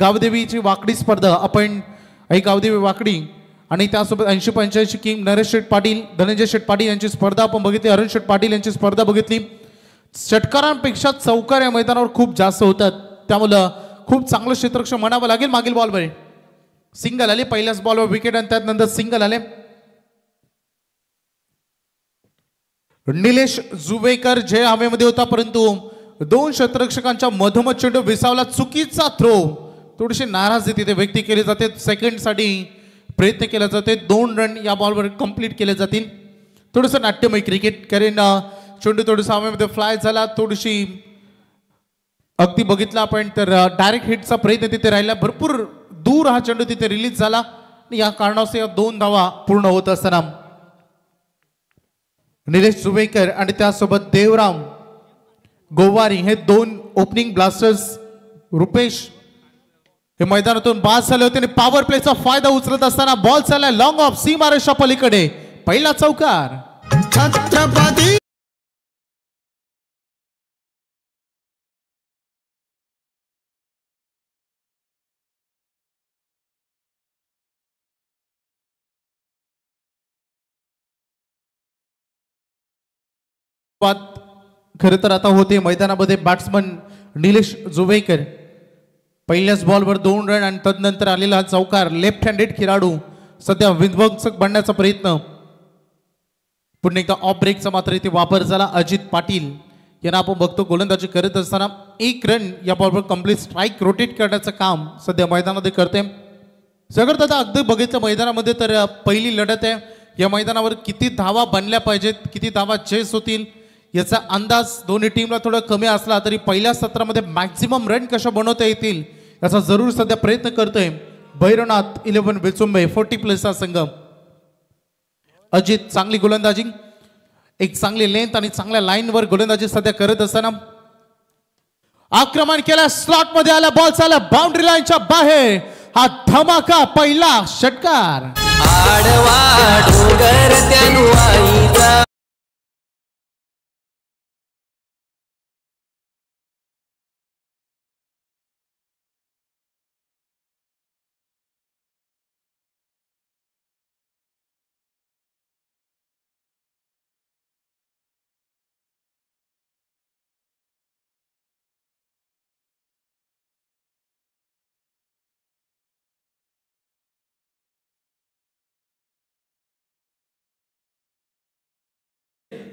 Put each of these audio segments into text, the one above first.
गावदेवीची वाकडी स्पर्धा आपण गावदेवी वाकडी आणि त्यासोबत 80-85 किंग नरेश शेठ पाटील, धनंजय शेठ पाटील यांची स्पर्धा आपण बघितली, अरुण शेठ पाटील यांची स्पर्धा बघितली। षटकारांपेक्षा चौकार या मैदानावर खूप जास्त होतात, त्यामुळे खूप चांगलं क्षेत्ररक्षण म्हणावं लागेल। मागील बॉलवर सिंगल आले, पहिल्याच बॉलवर विकेट आणि त्यानंतर सिंगल आले। निलेश जुवेकर जय हवेमध्ये होता, परंतु दोन क्षेत्ररक्षकांच्या मधोमध चेंडू विसावला, चुकीचा थ्रो, थोडीशी नाराजी तिथे व्यक्त केली जाते। सेकंड साठी प्रयत्न केला जाते, 2 रन या बॉलवर कंप्लीट केले जातील। थोडंसं नाट्यमय क्रिकेट, कारण चेंडू थोडंसं हवेमध्ये फ्लाय झाला, थोडीशी अगदी बघितला आपण तर डायरेक्ट हिटचा प्रयत्न तिथे राहिला, भरपूर दूर हा चेंडू तिथे रिलीज झाला आणि या कारणास्तव या 2 धावा पूर्ण होत असताना निलेश जुवेकर आणि त्यासोबत देवराम गोवारी हे 2 ओपनिंग ब्लास्टर्स रुपेश हे मैदानातून बाद झाले होते आणि पॉवर प्लेचा फायदा उचलत असताना बॉल चालला लॉंग ऑफ सीमारेषा पलीकडे, पहिला चौकार। छत्रपती खरं तर आता होते मैदानामध्ये बॅट्समन निलेश जुवेकर, पहिल्याच बॉलवर 2 रन आणि तदनंतर आलेला चौकार। लेफ्ट हँडेड खेळाडू सध्या विध्वंसक बनण्याचा प्रयत्न, पुन्हा एकदा ऑफ ब्रेकचा मात्र इथे वापर झाला। अजित पाटील यांना आपण बघतो गोलंदाजी करत असताना 1 रन या बॉलवर कंप्लीट स्ट्राईक रोटेट करण्याचं काम सध्या मैदानामध्ये करते। सगळं दादा अगदी बघितलं मैदानामध्ये तर पहिली लढत आहे, या मैदानावर किती धावा बनल्या पाहिजेत, किती धावा चेस होतील याचा अंदाज दोन्ही टीमला थोडा कमी असला तरी पहिल्या सत्रामध्ये मॅक्झिमम रन कशा बनवता येतील याचा जरूर सध्या प्रयत्न करतोय भैरवनाथ 11 बेचुंबे 40+ हा संघ। अजित चांगली गोलंदाजी, एक चांगली लेंथ आणि चांगल्या लाईनवर गोलंदाजी सध्या करत असताना आक्रमण केला, स्लॉट मध्ये आला, बॉल चालला बाउंड्री लाईनच्या बाहेर, हा धमाका पहिला षटकार। आडवा डोंगर त्यानु आईचा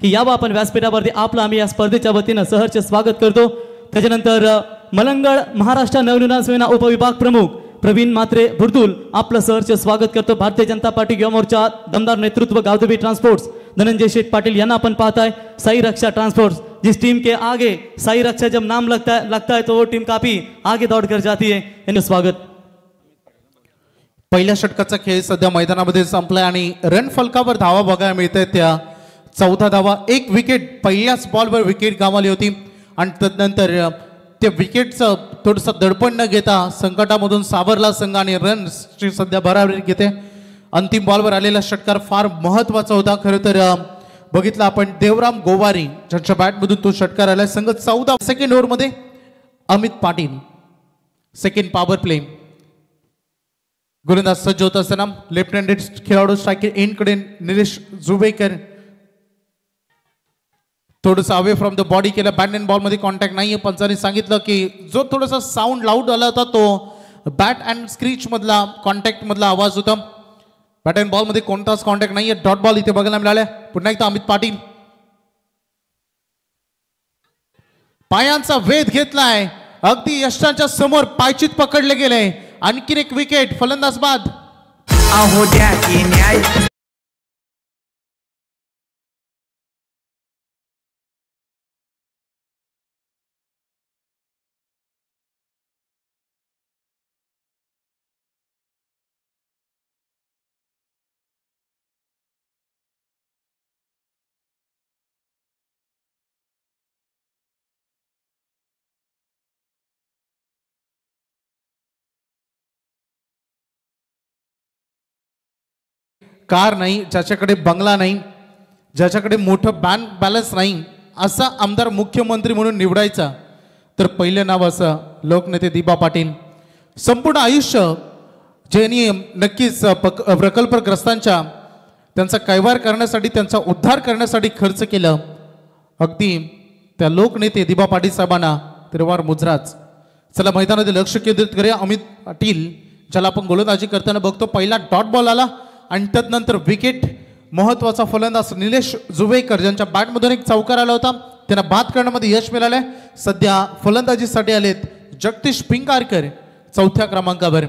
की यावं आपण व्यासपीठावरती आपलं आम्ही या स्पर्धेच्या वतीनं सहर्ष स्वागत करतो। त्याच्यानंतर मलंगड महाराष्ट्र नवनिर्माण सेना उपविभाग प्रमुख प्रवीण मात्रे बुर्दुल आपलं सहर्ष स्वागत करतो। भारतीय जनता पार्टी युवा मोर्चा दमदार नेतृत्व गावदेवी ट्रांसपोर्ट्स धनंजय शेठ पाटिल यांना अपन पाता है। साई रक्षा ट्रांसपोर्ट्स, जिस टीम के आगे साई रक्षा जब नाम लगता है तो वो टीम काफी आगे दौड़ कर जाती है। इन्हें स्वागत। पहिल्या षटकाचा खेळ सध्या मैदानामध्ये संपलाय आणि रन फलकावर धावा बघायला मिळतात, त्या 14 धावा, 1 विकेट पहिल्याच बॉलवर विकेट गमावली होती आणि तदनंतर त्या विकेटचं थोडंसं दडपण न घेता संकटामधून सावरला संघ आणि रन्सची सध्या बराबरी घेते। अंतिम बॉलवर आलेला षटकार फार महत्त्वाचा होता। खरं तर बघितलं आपण देवराम गोवारी ज्यांच्या बॅटमधून तो षटकार आला। संघ 14 सेकंड ओव्हरमध्ये Amit Patil second power play, गोलंदाज सज्ज होत असताना लेफ्ट हँडेड खेळाडू स्ट्रायकर एंडकडे निलेश जुवेकर थोडंसं अवे फ्रॉम द बॉडी केलं, बॅट अँड बॉल मध्ये कॉन्टॅक्ट नाहीये। पंचांनी सांगितलं की जो थोडासा साऊंड लाऊड आला होता तो बॅट अँड स्क्रीच मधला कॉन्टॅक्ट मधला आवाज होता, बॅट अँड बॉल मध्ये कोणताच कॉन्टॅक्ट नाहीये। डॉट बॉल इथे बघायला मिळाला। पुन्हा एकदा अमित पाटील पायांचा वेध घेतलाय, अगदी यष्टांच्या समोर पायचीत पकडले गेले। आणखीन एक विकेट, फलंदाज बाद। अहो द्या की न्याय कार नाही, ज्याच्याकडे बंगला नाही, ज्याच्याकडे मोठं बँक बॅलन्स नाही, असा आमदार मुख्यमंत्री म्हणून निवडायचा तर पहिलं नाव असं लोकनेते दिबा पाटील। संपूर्ण आयुष्य ज्यांनी नक्कीच प्रकल्पग्रस्तांच्या त्यांचा कैवार करण्यासाठी त्यांचा उद्धार करण्यासाठी खर्च केलं, अगदी त्या लोकनेते दिबा पाटील साहेबांना तिरवार मुजराच. चला मैदानामध्ये लक्ष केंद्रित करूया. अमित पाटील ज्याला आपण गोलंदाजी करताना बघतो, पहिला डॉट बॉल आला आणि त्यानंतर विकेट. महत्वाचा फलंदाज निलेश जुवेकर ज्यांच्या बॅटमधून एक चौकार आला होता, त्यांना बाद करण्यामध्ये यश मिळालंय. सध्या फलंदाजीसाठी आलेत जगदीश पिंगारकर चौथ्या क्रमांकावर.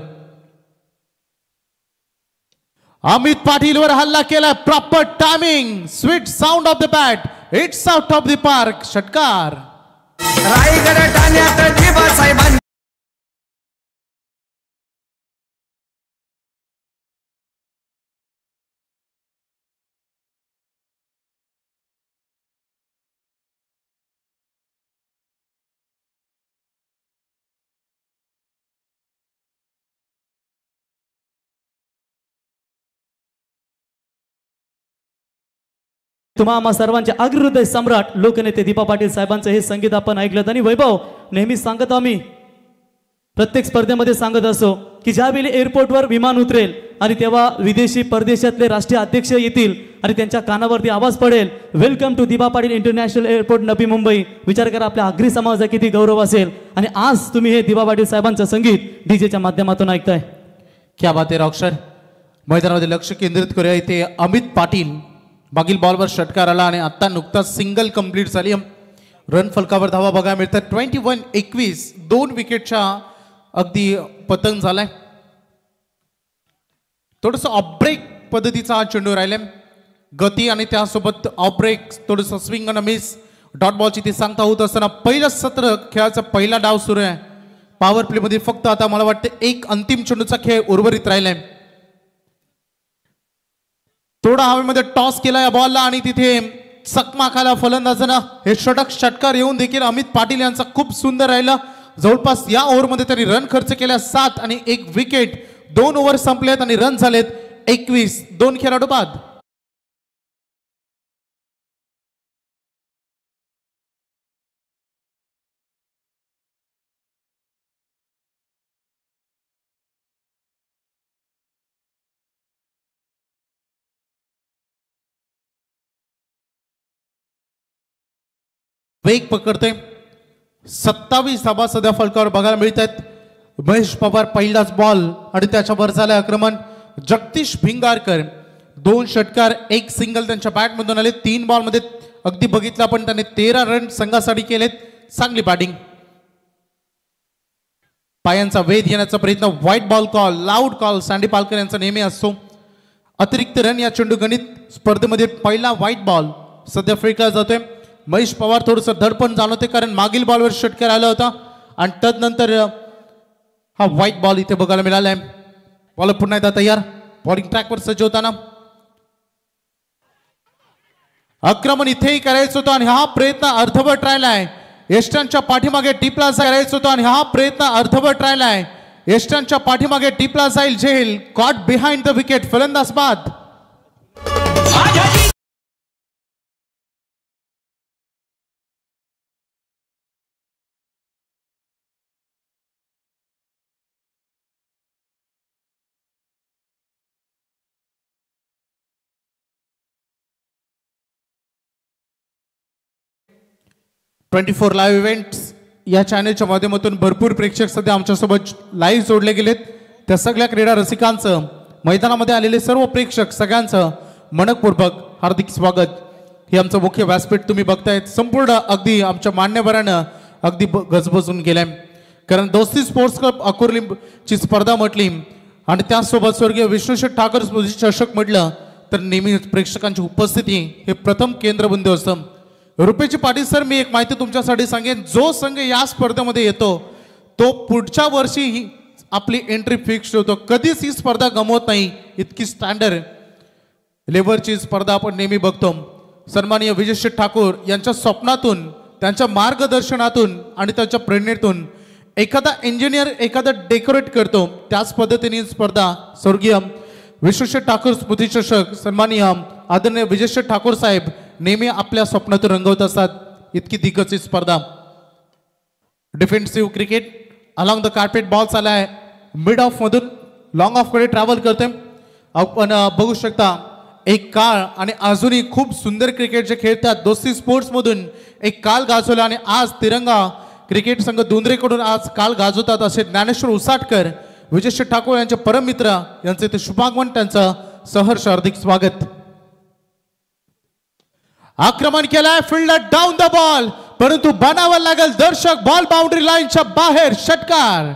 अमित पाटीलवर हल्ला केलाय, proper timing, sweet sound of the bat, it's out of the park, षटकार. रायगड ठाण्यात दिबा साहेबांनी तुम्हा आम्हा सर्वांचे अग्रहृदय सम्राट लोकनेते दिबा पाटील साहेबांचं हे संगीत आपण ऐकलं. आणि वैभव, नेहमी सांगत आम्ही प्रत्येक स्पर्धेमध्ये सांगत असो की ज्यावेळी एअरपोर्टवर विमान उतरेल आणि तेव्हा विदेशी परदेशातले राष्ट्रीय अध्यक्ष येतील आणि त्यांच्या कानावरती आवाज पडेल, वेलकम टू दिबा पाटील इंटरनॅशनल एअरपोर्ट नवी मुंबई. विचार करा आपल्या आगरी समाजाचा किती गौरव असेल. आणि आज तुम्ही हे दिबा पाटील साहेबांचं संगीत डीजेच्या माध्यमातून ऐकताय. क्या बात आहे रॉकस्टार. मैदानामध्ये लक्ष केंद्रित करूया. इथे अमित पाटील मागील बॉलवर षटकार आला आणि आता नुकताच सिंगल कंप्लीट झाली. रन फलकावर धावा बघायला मिळतात 21-21. 2 विकेटच्या अगदी पतन झालाय. थोडस ऑफब्रेक पद्धतीचा हा चेंडू राहिलाय. गती आणि त्यासोबत ऑफब्रेक, थोडस स्विंग आणि मिस, डॉट बॉलची ती सांगता होत असताना पहिलं सत्र खेळाचा पहिला डाव सुरू आहे. पॉवर प्ले मध्ये फक्त आता मला वाटतं एक अंतिम चेंडूचा खेळ उर्वरित राहिलाय. थोडा हवेमध्ये टॉस केला या बॉलला आणि तिथे चकमाक आला फलंदाजांना. हे षटकार येऊन देखील अमित पाटील यांचा खूप सुंदर राहिला. जवळपास या ओव्हरमध्ये त्यांनी रन खर्च केल्या 7 आणि 1 विकेट. 2 ओव्हर संपलेत आणि रन झालेत 21. 2 खेळाडू बाद. वेग पकडते. 27 धाबा सध्या फलकावर बघायला मिळत आहेत. महेश पवार पहिलाच बॉल आणि त्याच्यावर झालं आक्रमण. जगदीश भिंगारकर 2 षटकार 1 सिंगल त्यांच्या बॅटमधून आले. 3 बॉलमध्ये अगदी बघितलं पण त्याने 13 रन संघासाठी केलेत. चांगली बॅटिंग. पायांचा वेध घेण्याचा प्रयत्न. White ball call, loud call sandy Palkar यांचा नेहमी असतो. अतिरिक्त रन या चेंडू गणित स्पर्धेमध्ये पहिला व्हाईट बॉल सध्या फेकला जातोय. महेश पवार थोडंसं धडपण जाणवते कारण मागील बॉलवर षटकार आला होता आणि तदनंतर हा व्हाईट बॉल इथे बघायला मिळालाय. बॉलर पुन्हा एकदा तयार, बॉलिंग ट्रॅकवर सज्ज होताना. आक्रमण इथेही करायचं होतं आणि हा प्रयत्न अर्धवट राहिलाय. यष्टांच्या पाठीमागे टिपला करायचं होतं आणि हा प्रयत्न अर्धवट राहिलाय. यष्टांच्या पाठीमागे टिपला जाईल झेल. कॉट बिहाइंड द विकेट, फलंदाज बाद. ट्वेंटी4 लाईव्ह इव्हेंट्स या चॅनलच्या माध्यमातून भरपूर प्रेक्षक सध्या आमच्यासोबत लाईव्ह जोडले गेलेत. त्या सगळ्या क्रीडा रसिकांचं, मैदानामध्ये आलेले सर्व प्रेक्षक सगळ्यांचं मनपूर्वक हार्दिक स्वागत. हे आमचं मुख्य व्यासपीठ तुम्ही बघतायत. संपूर्ण अगदी आमच्या मान्यवरांना अगदी गजबजून गेलंय. कारण दोस्ती स्पोर्ट्स क्लब अकोर्लीची स्पर्धा म्हटली आणि त्याचसोबत स्वर्गीय विष्णुशेठ ठाकर स्मृती चषक म्हटलं तर नेहमीच प्रेक्षकांची उपस्थिती हे प्रथम केंद्रबिंदू असतं. रुपेची पाटील सर, मी एक माहिती तुमच्यासाठी सांगेन. जो संघ या स्पर्धेमध्ये येतो तो पुढच्या वर्षी ही आपली एंट्री फिक्स होतो. कधीच ही स्पर्धा गमवत नाही. इतकी स्टँडर्ड लेवलची स्पर्धा आपण नेहमी बघतो. सन्माननीय विजयशेठ ठाकूर यांच्या स्वप्नातून, त्यांच्या मार्गदर्शनातून आणि त्यांच्या प्रेरणेतून एखादा इंजिनियर एखादा डेकोरेट करतो, त्याच पद्धतीने स्पर्धा स्वर्गीय विश्वशेठ ठाकूर स्मृती चषक सन्माननीय आदरणीय विजयशेठ ठाकूर साहेब नेहमी आपल्या स्वप्नातून रंगवत असतात. इतकी दिग्गज स्पर्धा. Defensive cricket along the carpet balls आलाय. मिड ऑफ मधून लॉंग ऑफ कडे ट्रॅव्हल करते. आपण बघू शकता एक काळ आणि अजूनही खूप सुंदर क्रिकेट जे खेळतात. दोस्ती स्पोर्ट्स मधून एक काळ गाजवला आणि आज तिरंगा क्रिकेट संघ दुंद्रेकडून आज काळ गाजवतात असे ज्ञानेश्वर उसाटकर, विजयश्री ठाकूर यांचे परममित्र यांचे ते शुभागमन, त्यांचं सहर्ष हार्दिक स्वागत. आक्रमण केलाय, फिल्डर डाऊन द बॉल, परंतु बनावं लागेल दर्शक. बॉल बाउंड्री लाईनच्या बाहेर, षटकार.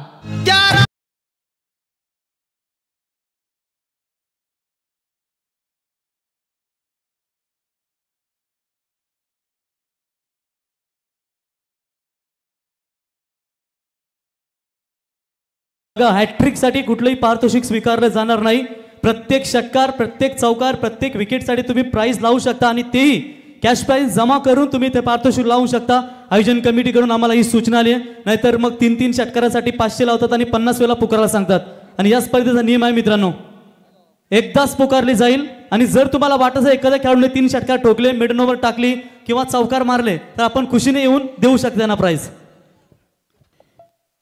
हॅट्रिक साठी कुठलंही पारितोषिक स्वीकारलं जाणार नाही. प्रत्येक षटकार, प्रत्येक चौकार, प्रत्येक विकेटसाठी तुम्ही प्राइज लावू शकता आणि तेही कॅश प्राइज जमा करून तुम्ही ते पारितोषिक लावू शकता. आयोजन कमिटीकडून आम्हाला ही सूचना आली आहे. नाहीतर मग 3-3 षटकारासाठी 500 लावतात आणि 50 वेळा पुकारायला सांगतात. आणि या स्पर्धेचा नियम आहे मित्रांनो, एकदाच पुकारली जाईल. आणि जर तुम्हाला वाटत असेल एखाद्या खेळाडूने 3 षटकार ठोकले, मिडन ओव्हर टाकली किंवा चौकार मारले, तर आपण खुशीने येऊन देऊ शकतो त्यांना प्राइज.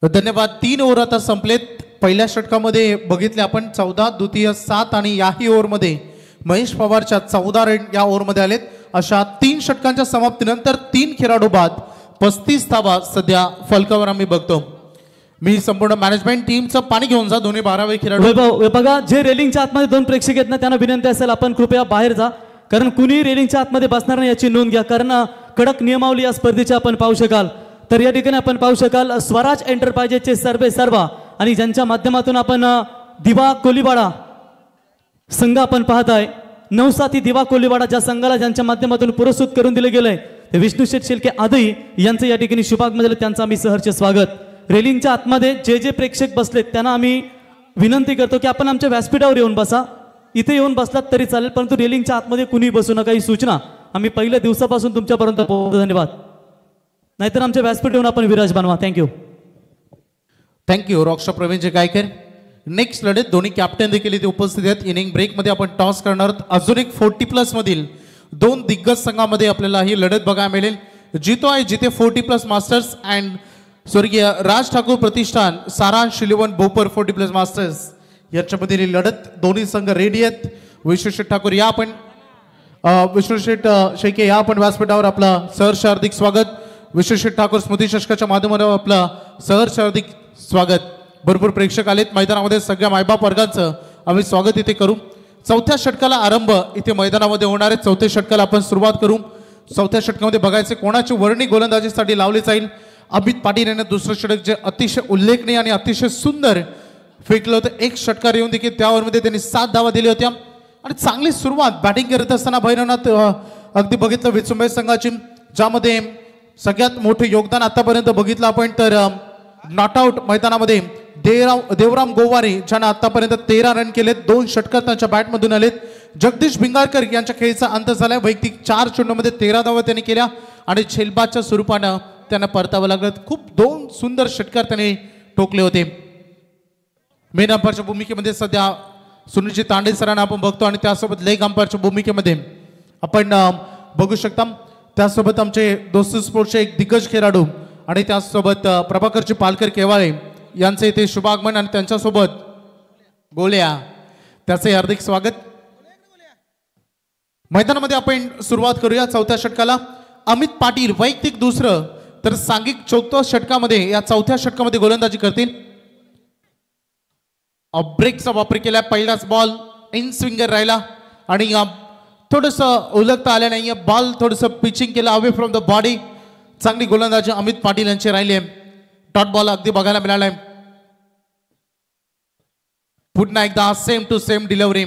धन्यवाद. 3 ओव्हर आता संपलेत. पहिल्या षटकामध्ये बघितले आपण 14, द्वितीय 7 आणि याही ओव्हरमध्ये महेश पवारच्या 14 रन या ओव्हरमध्ये आलेत. अशा 3 षटकांच्या समाप्तीनंतर 3 खेळाडू बाद 35 धावा सध्या फलकावर आम्ही बघतो. मी संपूर्ण मॅनेजमेंट टीमचं पाणी घेऊन जा. दोन्ही 12वे खेळाडू बघा, जे रेलिंगच्या आतमध्ये 2 प्रेक्षक आहेत ना, त्यांना विनंती असेल आपण कृपया बाहेर जा, कारण कुणी रेलिंगच्या आतमध्ये बसणार नाही याची नोंद घ्या. कारण कडक नियमावली या स्पर्धेची आपण पाहू शकाल. तर या ठिकाणी आपण पाहू शकाल स्वराज एंटरप्राइजेसचे सर्वा आणि ज्यांच्या माध्यमातून आपण दिवा कोलीवाडा संघ आपण पाहताय. नवसाथी दिवा कोलीवाडा ज्या संघाला ज्यांच्या माध्यमातून पुरस्कृत करून दिले गेले ते विष्णू शेठ शिल्के आदई यांचं या ठिकाणी शुभागमन झालं. त्यांचं आम्ही सहर्ष स्वागत. रेलिंगच्या आतमध्ये जे प्रेक्षक बसलेत त्यांना आम्ही विनंती करतो की आपण आमच्या व्यासपीठावर येऊन बसा. इथे येऊन बसलात तरी चालेल, परंतु रेलिंगच्या आतमध्ये कुणी बसू नका ही सूचना आम्ही पहिल्या दिवसापासून तुमच्यापर्यंत पोहोचतो. धन्यवाद. नाहीतर आमच्या व्यासपीठ येऊन आपण विराज बनवा. Thank you. Thank you. Rockstar Pravinji Gaikar. Next लढत दोन्ही कॅप्टन देखील इथे उपस्थित आहेत. इनिंग ब्रेकमध्ये आपण टॉस करणार आहोत. अजून एक 40+ मधील 2 दिग्गज संघामध्ये आपल्याला ही लढत बघायला मिळेल. जितो आहे जिथे 40+ मास्टर्स अँड स्वर्गीय राज ठाकूर प्रतिष्ठान सारांश शिलिवन बोपर 40+ मास्टर्स यांच्यामधील ही लढत. दोन्ही संघ रेडी आहेत. विश्वशेठ ठाकूर या आपण विश्वशेठ शेळके या आपण व्यासपीठावर आपला सहर्ष हार्दिक स्वागत. विश्वशेठ ठाकूर स्मृती चषकाच्या माध्यमातून आपलं सहर्ष हार्दिक स्वागत. भरपूर प्रेक्षक आलेत मैदानामध्ये. सगळ्या मायबाप वर्गांचं आम्ही स्वागत इथे करू. 4थ्या षटकाला आरंभ इथे मैदानामध्ये होणार आहे. 4थ्या षटकाला आपण सुरुवात करू. 4थ्या षटकामध्ये बघायचे कोणाची वर्णी गोलंदाजीसाठी लावली जाईल. अमित पाटील यांनी दुसरं षटक जे अतिशय उल्लेखनीय आणि अतिशय सुंदर फेकलं होतं. 1 षटकार येऊन देखील त्यावरमध्ये त्यांनी 7 धावा दिल्या होत्या आणि चांगली सुरुवात बॅटिंग करत असताना भैरवनाथ अगदी बघितलं विचुंबे संघाची, ज्यामध्ये सगळ्यात मोठे योगदान आतापर्यंत बघितलं आपण तर नॉट आउट मैदानामध्ये देवराम गोवारे ज्यांना आतापर्यंत 13 रन केलेत. 2 षटकार त्यांच्या बॅटमधून आलेत. जगदीश भिंगारकर यांच्या खेळीचा अंत झालाय. वैयक्तिक 4 चेंडूमध्ये 13 धावा त्यांनी केल्या आणि झेलबादच्या स्वरूपानं त्यांना परतावं लागलं. खूप 2 सुंदर षटकार त्यांनी ठोकले होते. मेन अंपायरच्या भूमिकेमध्ये सध्या सुनीलजी तांडे सरांना आपण बघतो आणि त्यासोबत लेग अंपायरच्या भूमिकेमध्ये आपण बघू शकता. त्यासोबत आमचे दोस्ती स्पोर्ट्सचे एक दिग्गज खेळाडू आणि त्यासोबत प्रभाकरजी पालकर केवाळे यांचे इथे शुभागमन आणि त्यांच्यासोबत गोल्या त्याचे हार्दिक स्वागत. मैदानामध्ये आपण सुरुवात करूया 4थ्या षटकाला. अमित पाटील वैयक्तिक 2रं तर सांघिक 4थ्या षटकामध्ये या 4थ्या षटकामध्ये गोलंदाजी करतील. ब्रेकचा वापर केला. पहिलाच बॉल इन स्विंगर राहिला आणि थोडंसं उलगता आलं नाही. बॉल थोडंसं पिचिंग केलं अवे फ्रॉम द बॉडी. चांगली गोलंदाजी अमित पाटील यांची राहिली आहे. डॉट बॉल अगदी बघायला मिळालाय. पुन्हा एकदा same to same delivery.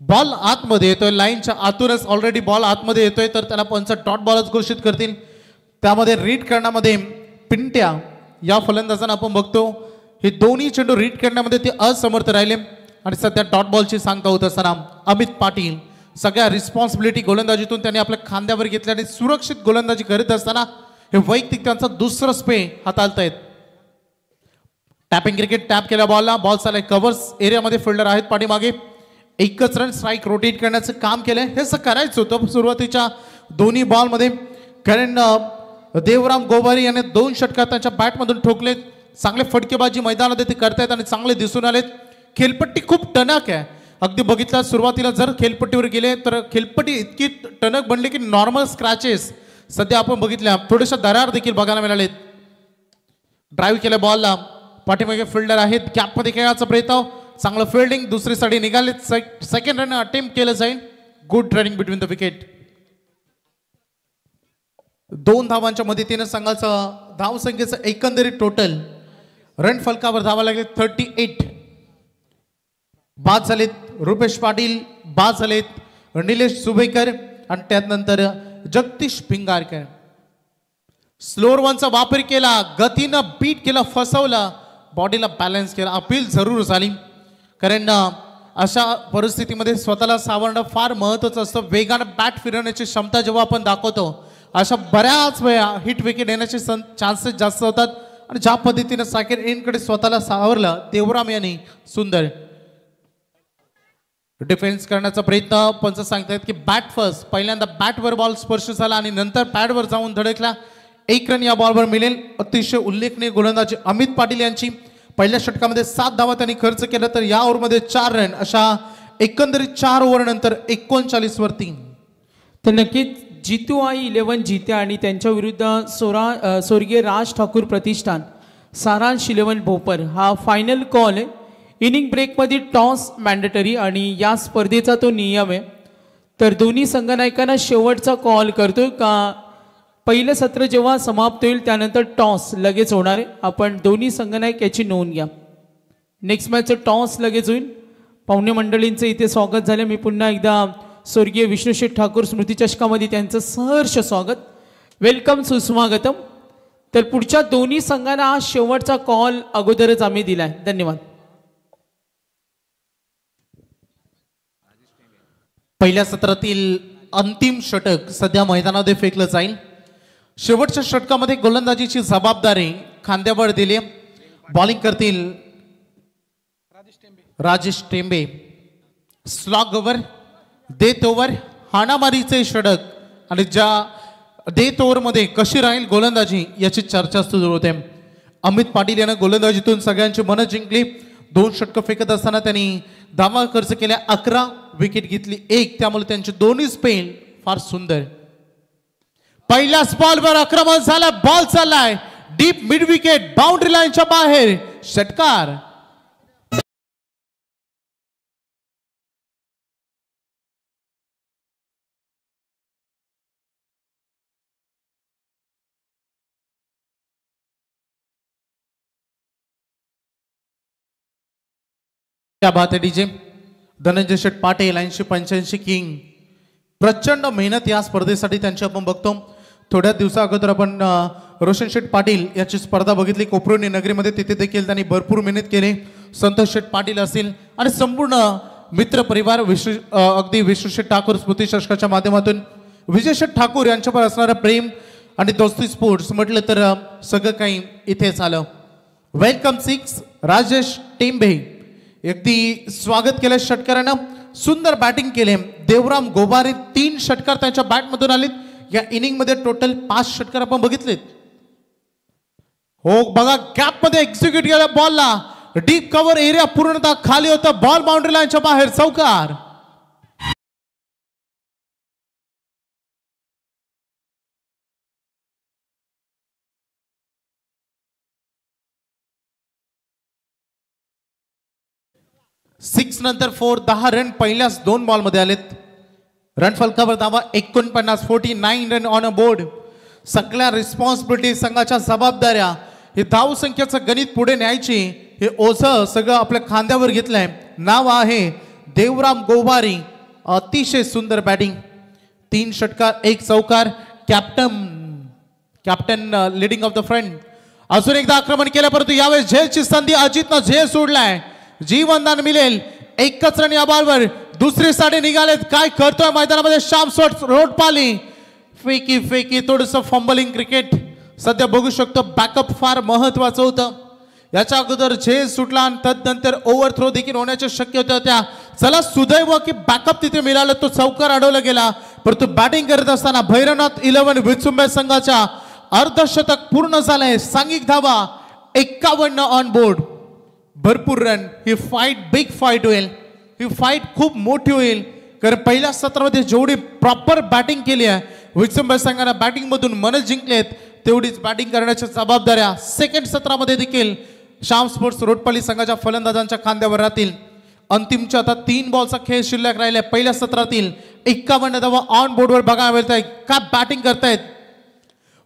Ball आतमध्ये येतोय, लाईनच्या आतूनच ऑलरेडी बॉल आतमध्ये येतोय, तर त्याला पंच डॉट बॉलच घोषित करतील. त्यामध्ये रीड करण्यामध्ये पिंट्या या फलंदाजांना आपण बघतो हे दोन्ही चेंडू रीड करण्यामध्ये ते असमर्थ राहिले आणि सध्या डॉट बॉलची सांगता होत असताना अमित पाटील सगळ्या रिस्पॉन्सिबिलिटी गोलंदाजीतून त्यांनी आपल्या खांद्यावर घेतल्या आणि सुरक्षित गोलंदाजी करत असताना हे वैयक्तिक त्यांचा 2रं स्पे हाताळतायत. टॅपिंग क्रिकेट टॅप केल्या बॉलला. बॉल चालय कव्हर्स एरियामध्ये फिल्डर आहेत पाठीमागे. 1च रन स्ट्राईक रोटेट करण्याचं काम केलंय. हे असं करायचं होतं सुरुवातीच्या दोन्ही बॉलमध्ये, कारण देवराम गोवारी याने 2 षटकार त्यांच्या बॅटमधून ठोकलेत. चांगले फटकेबाजी मैदानात ते करतायत आणि चांगले दिसून आलेत. खेळपट्टी खूप टणक आहे. अगदी बघितलं सुरुवातीला जर खेळपट्टीवर गेले तर खेळपट्टी इतकी टणक बनली की नॉर्मल स्क्रॅचेस सध्या आपण बघितल्या थोड्याशा दरार देखील बघायला मिळालेत. ड्राईव्ह केल्या बॉलला पाठीमागे फिल्डर आहेत. गॅपमध्ये खेळायचा प्रयत्न चांगलं फिल्डिंग दुसरी साडी निघाले. सेकंड रन अटेम्प्ट केलं जाईल. Good running between the wicket. 2 धावांच्या मदतीने संघाचं धावसंख्येचं एकंदरीत टोटल रन फलकावर धावा लागले 38. बाद झालेत रुपेश पाटील, बाद झालेत निलेश जुबेकर आणि त्यानंतर जगदीश भिंगारकर. स्लोअर वनचा वापर केला, गतीनं बीट केला, फसवला, बॉडीला बॅलन्स केला. अपील जरूर झाली कारण अशा परिस्थितीमध्ये स्वतःला सावरणं फार महत्त्वाचं असतं. वेगानं बॅट फिरवण्याची क्षमता जेव्हा आपण दाखवतो अशा बऱ्याच वेळा हिट विकेट येण्याचे चान्सेस जास्त होतात. आणि ज्या पद्धतीने सेकंड इनिंगकडे स्वतःला सावरलं देवराम यांनी सुंदर डिफेन्स करण्याचा प्रयत्न. पंच सांगतायत की बॅट फर्स्ट. पहिल्यांदा बॅटवर बॉल स्पर्श झाला आणि नंतर पॅडवर जाऊन धडकला. 1 रन या बॉलवर मिळेल. अतिशय उल्लेखनीय गोलंदाजी अमित पाटील यांची. पहिल्या षटकामध्ये 7 धावा त्यांनी खर्च केला तर या ओव्हरमध्ये 4 रन. अशा एकंदरीत 4 ओव्हर नंतर 39 वर 3. तर नक्कीच जितू आई 11 जित्या आणि त्यांच्या विरुद्ध स्वर्गीय राज ठाकूर प्रतिष्ठान सारांश 11 भोपर हा फायनल कॉल आहे. इनिंग ब्रेकमध्ये टॉस मॅन्डेटरी आणि या स्पर्धेचा तो नियम आहे. तर दोन्ही संघनायकांना शेवटचा कॉल करतो का पहिलं सत्र जेव्हा समाप्त होईल त्यानंतर टॉस लगेच होणार आहे. आपण दोन्ही संघनायक याची नोंद घ्या. नेक्स्ट मॅचचं टॉस लगेच होईल. पाहुणे मंडळींचं इथे स्वागत झालं. मी पुन्हा एकदा स्वर्गीय विष्णुशेठ ठाकूर स्मृती चषकामध्ये त्यांचं सहर्ष स्वागत, वेलकम, सुस्वागतम. तर पुढच्या दोन्ही संघांना हा शेवटचा कॉल अगोदरच आम्ही दिलाय. धन्यवाद. पहिल्या सत्रातील अंतिम षटक सध्या मैदानामध्ये फेकलं जाईल. शेवटच्या षटकामध्ये गोलंदाजीची जबाबदारी खांद्यावर दिली. बॉलिंग करतील Rajesh Tembe. Slog over, death over, हाणामारीचे षटक आणि ज्या डेथ ओव्हरमध्ये कशी राहील गोलंदाजी याची चर्चा सुरू होते. अमित पाटील यानं गोलंदाजीतून सगळ्यांची मनं जिंकली. 2 षटकं फेकत असताना त्यांनी धावा खर्च केल्या. 11 विकेट घेतली 1. त्यामुळे त्यांचे दोन्ही स्पेल फार सुंदर. पहिल्याच बॉलवर आक्रमण झालं. बॉल चाललाय डीप मिड विकेट बाउंड्री लाईनच्या बाहेर. षटकार. क्या बात है डीजे. धनंजय शेठ पाटील 80-85 किंग. प्रचंड मेहनत या स्पर्धेसाठी त्यांची आपण बघतो. थोड्या दिवसा अगोदर आपण रोशन शेठ पाटील याची स्पर्धा बघितली कोपरोनी नगरीमध्ये. तिथे देखील त्यांनी भरपूर मेहनत केली. संतोष शेठ पाटील असतील आणि संपूर्ण मित्र परिवार अगदी विष्णुशेठ ठाकूर स्मृती चषकाच्या माध्यमातून विजय शेठ ठाकूर यांच्यावर असणारं प्रेम आणि दोस्ती स्पोर्ट्स म्हटलं तर सगळं काही इथेच आलं. वेलकम 6 राजेश टेंबे. अगदी स्वागत केलं षटकारानं. सुंदर बॅटिंग केले. देवराम गोबारे 3 षटकार त्यांच्या बॅटमधून आलेत. या इनिंग मध्ये टोटल 5 षटकार आपण बघितलेत. हो बघा गॅप मध्ये एक्झिक्यूट केला बॉलला. डीप कव्हर एरिया पूर्णतः खाली होता. बॉल बाउंड्री लाईनच्या बाहेर. चौकार. सिक्स नंतर 4. 10 रन पहिल्याच 2 बॉल मध्ये आलेत. रन फलकावर धावा 49. 49 रन ऑन अ बोर्ड. सगळ्या रिस्पॉन्सिबिलिटी संघाच्या जबाबदाऱ्या हे धाव संख्येचं गणित पुढे न्यायची हे ओझं सगळं आपल्या खांद्यावर घेतलंय. नाव आहे देवराम गोवारी. अतिशय सुंदर बॅटिंग. 3 षटकार 1 चौकार. Captain leading of the front. अजून एकदा आक्रमण केलं परंतु यावेळेस झेलची संधी अजितनं झेल सोडलाय. जीवनदान मिळेल. 1च रन या बॉलवर. दुसरी साडी निघालेत. काय करतोय मैदानामध्ये श्याम शॉट रोड पाली. फेकी थोडस फंबलिंग क्रिकेट सध्या बघू शकतो. बॅकअप फार महत्वाचं होतं. याच्या अगोदर झेल सुटला आणि तदनंतर ओव्हर थ्रो देखील होण्याच्या शक्यता होत्या. चला सुदैव की बॅकअप तिथे मिळाला. तो चौकार अडवला गेला. परंतु बॅटिंग करत असताना भैरवनाथ 11 विचुंबे संघाच्या अर्धशतक पूर्ण झालंय. सांघिक धावा 51 ऑन बोर्ड. भरपूर रन. ही फाईट बिग फाईट होईल. ही फाईट खूप मोठी होईल कारण पहिल्या सत्रामध्ये जेवढी प्रॉपर बॅटिंग केली आहे विक्समबर्ग संघाने बॅटिंग मधून मन जिंकलेत तेवढीच बॅटिंग करण्याच्या जबाबदाऱ्या सेकंड सत्रामध्ये देखील श्याम स्पोर्ट्स रोटपल्ली संघाच्या फलंदाजांच्या खांद्यावर राहतील. अंतिमच्या आता 3 बॉलचा खेळ शिल्लक राहिला. पहिल्या सत्रातील 51 धावा ऑन बोर्डवर बघायला मिळत. काय बॅटिंग करतायत.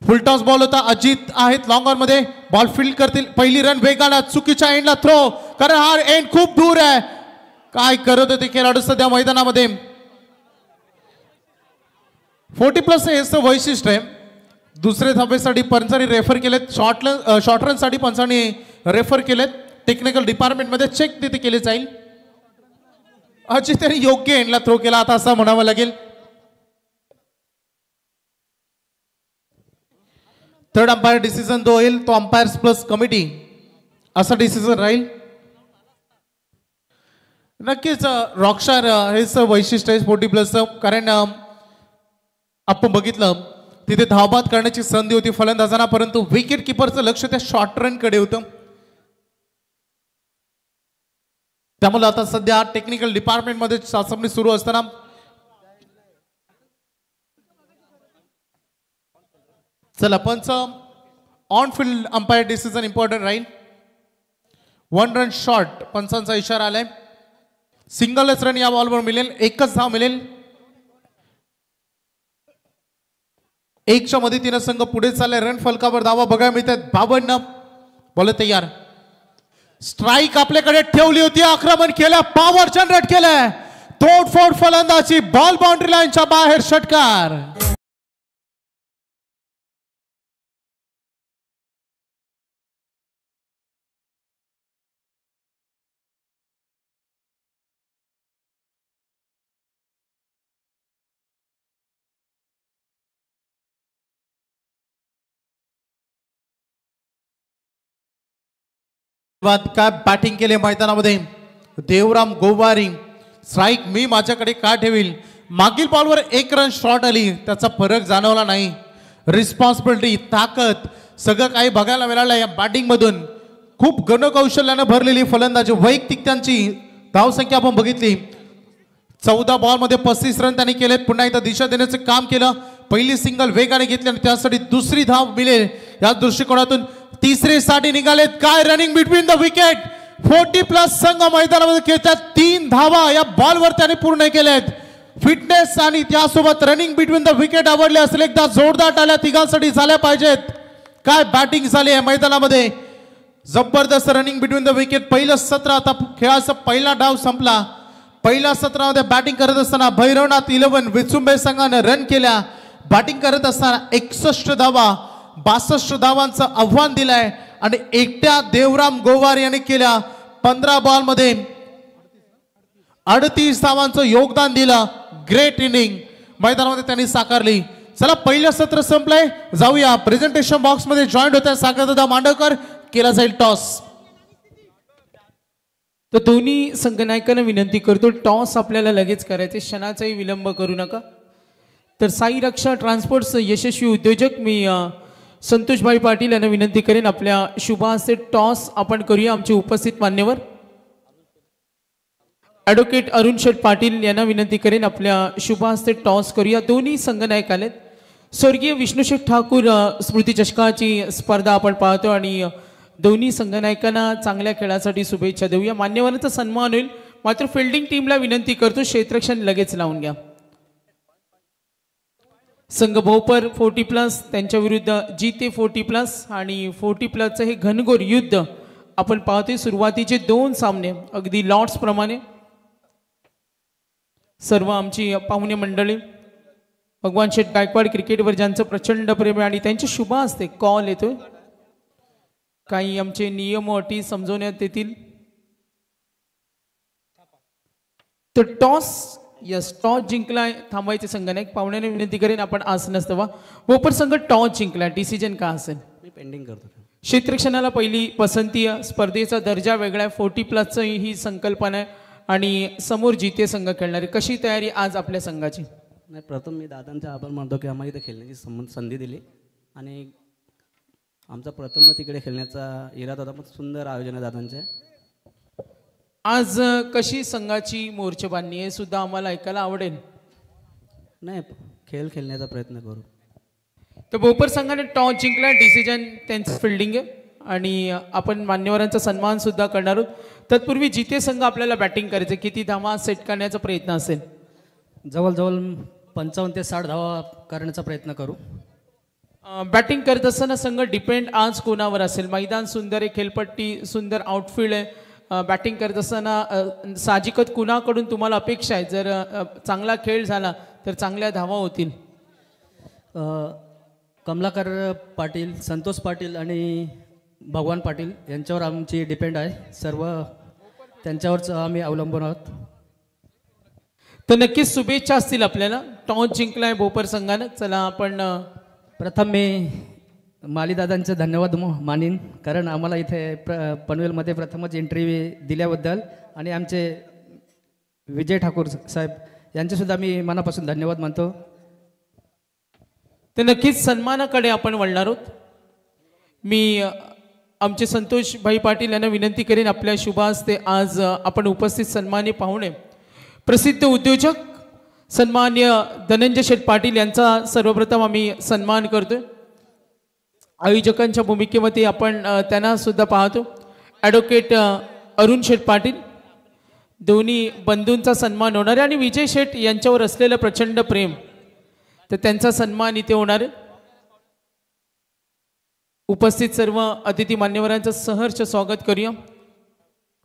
फुलटॉस बॉल होता. अजित आहेत लॉंग ऑन मध्ये. बॉल फील्ड करतील. पहिली रन वेगाने चुकीच्या एंडला थ्रो कारण हा एंड खूप दूर आहे. काय करत होते खेळाडू सध्या मैदानामध्ये. 40+ हे वैशिष्ट्य आहे. दुसरे धावेसाठी पंचांनी रेफर केलेत. शॉर्ट रन साठी पंचांनी रेफर केलेत. टेक्निकल डिपार्टमेंट मध्ये चेक तिथे केले जाईल. अजितने योग्य एंडला थ्रो केला आता असं म्हणावं लागेल. थर्ड अंपायर डिसिजन जो होईल तो अंपायर्स प्लस कमिटी असा डिसिजन राहील. नक्कीच रॉकशार हेच वैशिष्ट्य आहे 40+ कारण आपण बघितलं तिथे धावबाद करण्याची संधी होती फलंदाजांना परंतु विकेट किपरचं लक्ष त्या शॉर्ट रन कडे होतं. त्यामुळे आता सध्या टेक्निकल डिपार्टमेंट मध्ये चाचपणी सुरू असताना चला पंच on field umpire decision important राहील. 1 रन शॉर्ट पंचांचा इशारा आलाय. सिंगलच रन या बॉलवर मिळेल. एकच धाव मिळेल. 1च्या मदतीने संघ पुढे चाललाय. रन फलकावर धावा बघायला मिळतात. 52 बॉल तयार. स्ट्राईक आपल्याकडे ठेवली होती. आक्रमण केलं. पॉवर जनरेट केलं. तोडफोड फलंदाजी. बॉल बाउंड्री लाईनच्या बाहेर षटकार. काय बॅटिंग केले मैदानामध्ये. देवराम गोवारी. स्ट्राईक मी माझ्याकडे का ठेवील. मागील बॉलवर 1 रन शॉर्ट आली त्याचा फरक जाणवला नाही. रिस्पॉन्सिबिलिटी ताकद सगळं काही बघायला मिळालं या बॅटिंग मधून. खूप गणकौशल्याने भरलेली फलंदाजी. वैयक्तिक त्यांची धावसंख्या आपण बघितली. 14 बॉल मध्ये 35 रन त्यांनी केलेत. पुन्हा एकदा दिशा देण्याचे काम केलं. पहिली सिंगल वेगाने घेतली आणि त्यासाठी दुसरी धाव मिळेल या दृष्टिकोनातून तिसरी साठी निघालेत. काय रनिंग बिटवीन द विकेट. 40+ संघ मैदानामध्ये खेळतात. 3 धावा या बॉलवर त्याने पूर्ण केलेत. फिटनेस आणि त्यासोबत रनिंग बिटवीन द विकेट आवडले असेल एकदा जोरदार टाळ्या तिघांसाठी झाल्या पाहिजेत. काय बॅटिंग झाली आहे मैदानामध्ये. जबरदस्त रनिंग बिटवीन द विकेट. पहिलं सत्र आता खेळाचा पहिला डाव संपला. पहिल्या सत्रामध्ये बॅटिंग करत असताना भैरवनाथ 11 विचुंबे संघाने रन केल्या. बॅटिंग करत असताना 61 धावा 62 धावांचं आव्हान दिलंय आणि एकट्या देवराम गोवार यांनी केल्या. 15 बॉल मध्ये 38 धावांचं योगदान दिलं. ग्रेट इनिंग मैदानामध्ये त्यांनी साकारली. चला पहिलं सत्र संपलंय. जाऊया प्रेझेंटेशन बॉक्स मध्ये जॉईंट होत्या सागरदादा मांडवकर. केला जाईल टॉस. तर दोन्ही संघनायकांना विनंती करतो टॉस आपल्याला लगेच करायचे. क्षणाचाही विलंब करू नका. तर साई रक्षा ट्रान्सपोर्टचे यशस्वी उद्योजक मी संतोषभाई पाटील यांना विनंती करेन आपल्या शुभ हस्ते टॉस आपण करूया. आमचे उपस्थित मान्यवर ॲडव्होकेट अरुण शेठ पाटील यांना विनंती करेन आपल्या शुभ हस्ते टॉस करूया. दोन्ही संघनायक आलेत. स्वर्गीय विष्णुशेठ ठाकूर स्मृती चषकाची स्पर्धा आपण पाहतो आणि दोन्ही संघनायकांना चांगल्या खेळासाठी शुभेच्छा देऊया. मान्यवरांचा सन्मान होईल. मात्र फिल्डिंग टीमला विनंती करतो क्षेत्ररक्षण लगेच लावून घ्या. संघ भोपर 40+ त्यांच्या विरुद्ध जीते 40+ आणि 40+चं हे घनघोर युद्ध आपण पाहतोय. सुरुवातीचे 2 सामने अगदी लॉर्ड्स प्रमाणे. सर्व आमची पाहुणे मंडळी भगवान शेठ गायकवाड क्रिकेटवर ज्यांचं प्रचंड प्रेम आहे आणि त्यांचे शुभ असते कॉल येतोय. काही आमचे नियम व अटी समजवण्यात येतील. तर टॉस टॉस जिंकलाय. थांबायचे संघनायक पाहुण्याने विनंती करेन आपण आसन नसतवा. भोपर संघ टॉस जिंकला. डिसिजन का असेल. मी पेंडिंग करतो. क्षेत्ररक्षणाला पहिली पसंती. स्पर्धेचा दर्जा वेगळा आहे. 40+ ही संकल्पना आहे आणि समोर जीते संघ खेळणारे. कशी तयारी आज आपल्या संघाची. नाही प्रथम मी दादांचे आभार मानतो की आम्हाला इथे खेळण्याची संधी दिली आणि आमचा प्रथम तिकडे खेळण्याचा इरादा होता, पण सुंदर आयोजन आहे दादांचे. आज कशी संघाची मोर्चेबांधणी हे सुद्धा आम्हाला ऐकायला आवडेल. नाही, खेळ खेळण्याचा प्रयत्न करू. तर भोपर संघाने टॉस जिंकला. डिसिजन त्यांचं फिल्डिंग आहे आणि आपण मान्यवरांचा सन्मान सुद्धा करणार आहोत. तत्पूर्वी जिते संघ आपल्याला बॅटिंग करायचं, किती धावा सेट करण्याचा प्रयत्न असेल? जवळजवळ 55 ते 60 धावा करण्याचा प्रयत्न करू. बॅटिंग करत असताना संघ डिपेंड आज कोणावर असेल? मैदान सुंदर आहे, खेळपट्टी सुंदर, आउटफील्ड आहे. बॅटिंग करत असताना साहजिकच कुणाकडून तुम्हाला अपेक्षा आहे? जर चांगला खेळ झाला तर चांगल्या धावा होतील. कमलाकर पाटील, संतोष पाटील आणि भगवान पाटील यांच्यावर आमची डिपेंड आहे. सर्व त्यांच्यावरच आम्ही अवलंबून आहोत. तर नक्कीच शुभेच्छा असतील आपल्याला. टॉस जिंकलाय भोपर संघानं. चला आपण प्रथम मी मालीदादांचे धन्यवाद मानीन, कारण आम्हाला इथे पनवेलमध्ये प्रथमच एंट्री दिल्याबद्दल, आणि आमचे विजय ठाकूर साहेब यांचेसुद्धा मी मनापासून धन्यवाद मानतो. तर नक्कीच सन्मानाकडे आपण वळणार आहोत. मी आमचे संतोष भाई पाटील यांना विनंती करेन, आपल्या शुभ हस्ते आज आपण उपस्थित सन्मान्य पाहुणे प्रसिद्ध उद्योजक सन्मान्य धनंजय शेठ पाटील यांचा सर्वप्रथम आम्ही सन्मान करतोय. आयोजकांच्या भूमिकेमध्ये आपण त्यांना सुद्धा पाहतो. ॲडव्होकेट अरुण शेठ पाटील, दोन्ही बंधूंचा सन्मान होणार आहे, आणि विजय शेठ यांच्यावर असलेलं प्रचंड प्रेम, तर त्यांचा सन्मान इथे होणार आहे. उपस्थित सर्व अतिथी मान्यवरांचं सहर्ष स्वागत करूया.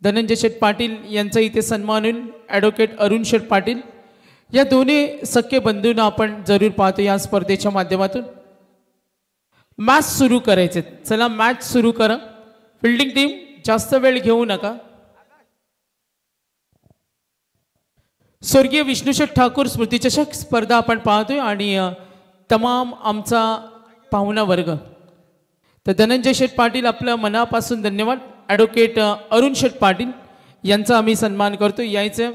धनंजय शेठ पाटील यांचा इथे सन्मान होईल. ॲडव्होकेट अरुण शेठ पाटील या दोन्ही सख्खे बंधूंना आपण जरूर पाहतो या स्पर्धेच्या माध्यमातून. मॅच सुरू करायचे. चला मॅच सुरू करा. फिल्डिंग टीम जास्त वेळ घेऊ नका. स्वर्गीय विष्णुशेठ ठाकूर स्मृतिचषक स्पर्धा आपण पाहतोय, आणि तमाम आमचा पाहुणा वर्ग. तर धनंजय शेठ पाटील आपलं मनापासून धन्यवाद. ॲडव्होकेट अरुण शेठ पाटील यांचा आम्ही सन्मान करतो. यायचं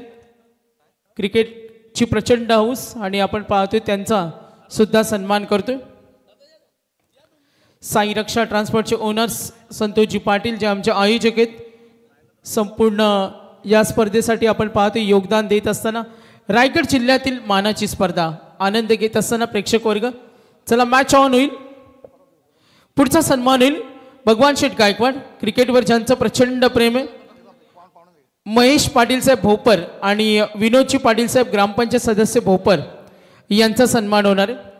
क्रिकेटची प्रचंड हौस, आणि आपण पाहतोय त्यांचा सुद्धा सन्मान करतोय. साई रक्षा ट्रान्सपोर्टचे ओनर्स संतोषजी पाटील जे आमचे आयोजक आहेत, संपूर्ण या स्पर्धेसाठी आपण पाहतो योगदान देत असताना. रायगड जिल्ह्यातील मानाची स्पर्धा आनंद घेत असताना प्रेक्षक वर्ग. चला मॅच ऑन होईल. पुढचा सन्मान होईल भगवान शेठ गायकवाड, क्रिकेटवर ज्यांचं प्रचंड प्रेम आहे. महेश पाटील साहेब भोपर आणि विनोदजी पाटील साहेब ग्रामपंचायत सदस्य भोपर यांचा सन्मान होणार आहे.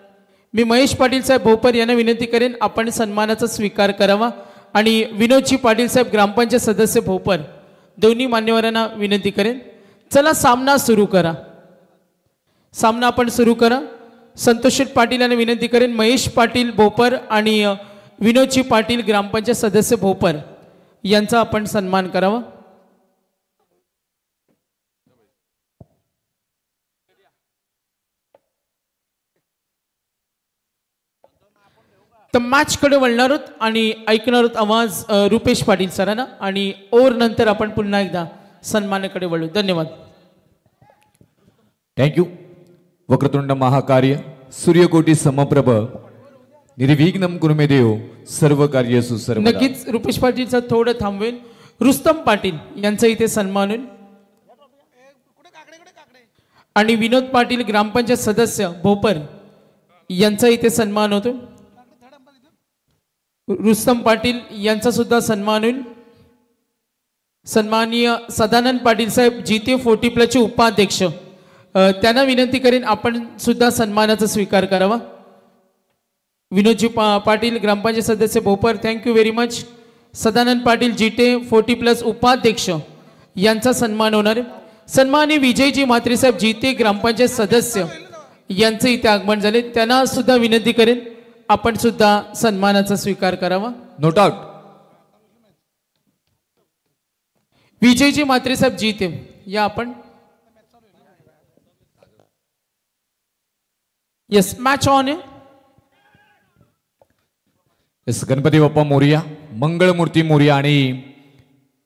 मी महेश पाटील साहेब भोपर यांना विनंती करेन आपण सन्मानाचा स्वीकार करावा, आणि विनोदजी पाटील साहेब ग्रामपंचायत सदस्य भोपर दोन्ही मान्यवरांना विनंती करेन. चला सामना सुरू करा. सामना आपण सुरू करा. संतोष पाटील यांना विनंती करेन महेश पाटील भोपर आणि विनोदजी पाटील ग्रामपंचायत सदस्य भोपर यांचा आपण सन्मान करावा. तर मॅचकडे वळणार आहोत आणि ऐकणार आहोत आवाज रुपेश पाटील सरांना, आणि ओव्हर नंतर आपण पुन्हा एकदा सन्मानाकडे वळू. धन्यवाद. थँक्यू. वक्रतुंड महाकार्य सूर्यकोटी समप्रभ निर्विघ्नं कुरु मे देव सर्व कार्य सुसर्वदा. नक्कीच रुपेश पाटीलचं थोडं थांबवेल. रुस्तम पाटील यांचा इथे सन्मान होईल, आणि विनोद पाटील ग्रामपंचायत सदस्य भोपर यांचा इथे सन्मान होतो. रुस्तम पाटील यांचा सुद्धा सन्मान होईल. सन्माननीय सदानंद पाटील साहेब जीते 40+ उपाध्यक्ष, त्यांना विनंती करेन आपण सुद्धा सन्मानाचा स्वीकार करावा. विनोदजी पाटील ग्रामपंचायत सदस्य Bhopar, thank you very much. Sadanand Patil जीटे 40+ उपाध्यक्ष यांचा सन्मान होणार आहे. सन्माननीय विजयजी म्हात्रे साहेब जीते ग्रामपंचायत सदस्य यांचे इथे आगमन झाले, त्यांना सुद्धा विनंती करेन आपण सुद्धा सन्मानाचा स्वीकार करावा. No doubt. विजयजी म्हात्रे साहेब जीते या आपण. येस, मॅच ऑन आहे. येस, गणपती बाप्पा मोरया, मंगळमूर्ती मोरया. आणि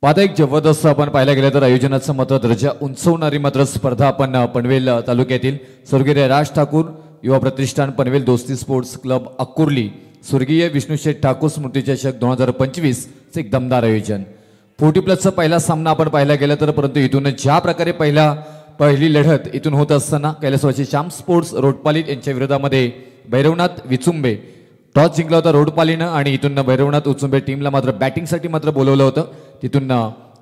पाहता एक जबरदस्त आपण पाहायला गेलं तर आयोजनाचा मात्र दर्जा उंचवणारी मात्र स्पर्धा आपण पनवेल तालुक्यातील स्वर्गीय राज ठाकूर युवा प्रतिष्ठान पनवेल दोस्ती स्पोर्ट्स क्लब अक्कुर्ली स्वर्गीय विष्णुशेठ ठाकूर स्मृती चषक 2025 चे एक दमदार आयोजन. 40+ पहिला सामना आपण पाहायला गेला तर, परंतु इथून ज्या प्रकारे पहिली लढत इथून होत असताना कैलासवासी श्याम स्पोर्ट्स रोडपाली यांच्या विरोधामध्ये भैरवनाथ विचुंबे टॉस जिंकला होता रोडपालीनं आणि इथून भैरवनाथ विचुंबे टीमला मात्र बॅटिंगसाठी मात्र बोलवलं होतं. तिथून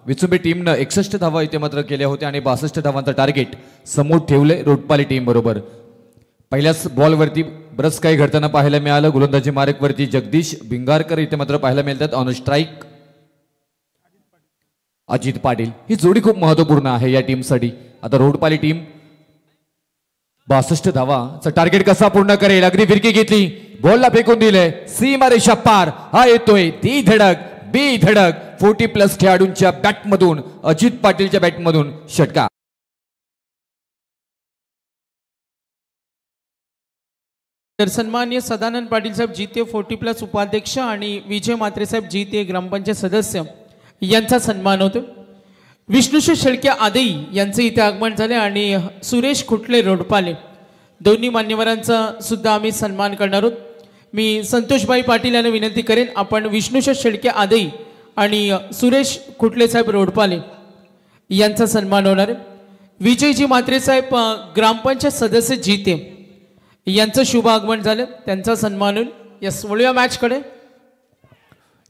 विचुंबे टीमनं 61 धावा इथे मात्र केल्या होत्या आणि 62 धावांचं टार्गेट समोर ठेवले रोडपाली टीम बरोबर. पहिल्याच बॉलवरती बरंच काही घडताना पाहायला मिळालं. गोलंदाजी मार्कवरती जगदीश भिंगारकर इथे मात्र पाहायला मिळतात. On strike Ajit Patil. ही जोडी खूप महत्वपूर्ण आहे या टीमसाठी. आता रोडपाली टीम 62 धावाचा टार्गेट कसा पूर्ण करेल. अगदी फिरकी घेतली, बॉलला फेकून दिले, सीमा रेषा पार. हा येतोय ती धडक बी धडक. 40+ खेळाडूंच्या बॅटमधून अजित पाटीलच्या बॅटमधून षटकार. तर सन्माननीय सदानंद पाटील साहेब जीते 40+ उपाध्यक्ष आणि विजय म्हात्रे साहेब जीते ग्रामपंचायत सदस्य यांचा सन्मान होतो. विष्णुशेठ शेळके आदेई यांचे इथे आगमन झाले आणि सुरेश खुटले रोडपाले दोन्ही मान्यवरांचा सुद्धा आम्ही सन्मान करणार आहोत. मी संतोषबाई पाटील यांना विनंती करेन, आपण विष्णुशेठ शेळके आदेई आणि सुरेश खुटले साहेब रोडपाले यांचा सन्मान होणार आहे. विजयजी म्हात्रे साहेब ग्रामपंचायत सदस्य जीते यांचं शुभ आगमन झालं, त्यांचा सन्मान होईल. यस, वळूया मॅचकडे.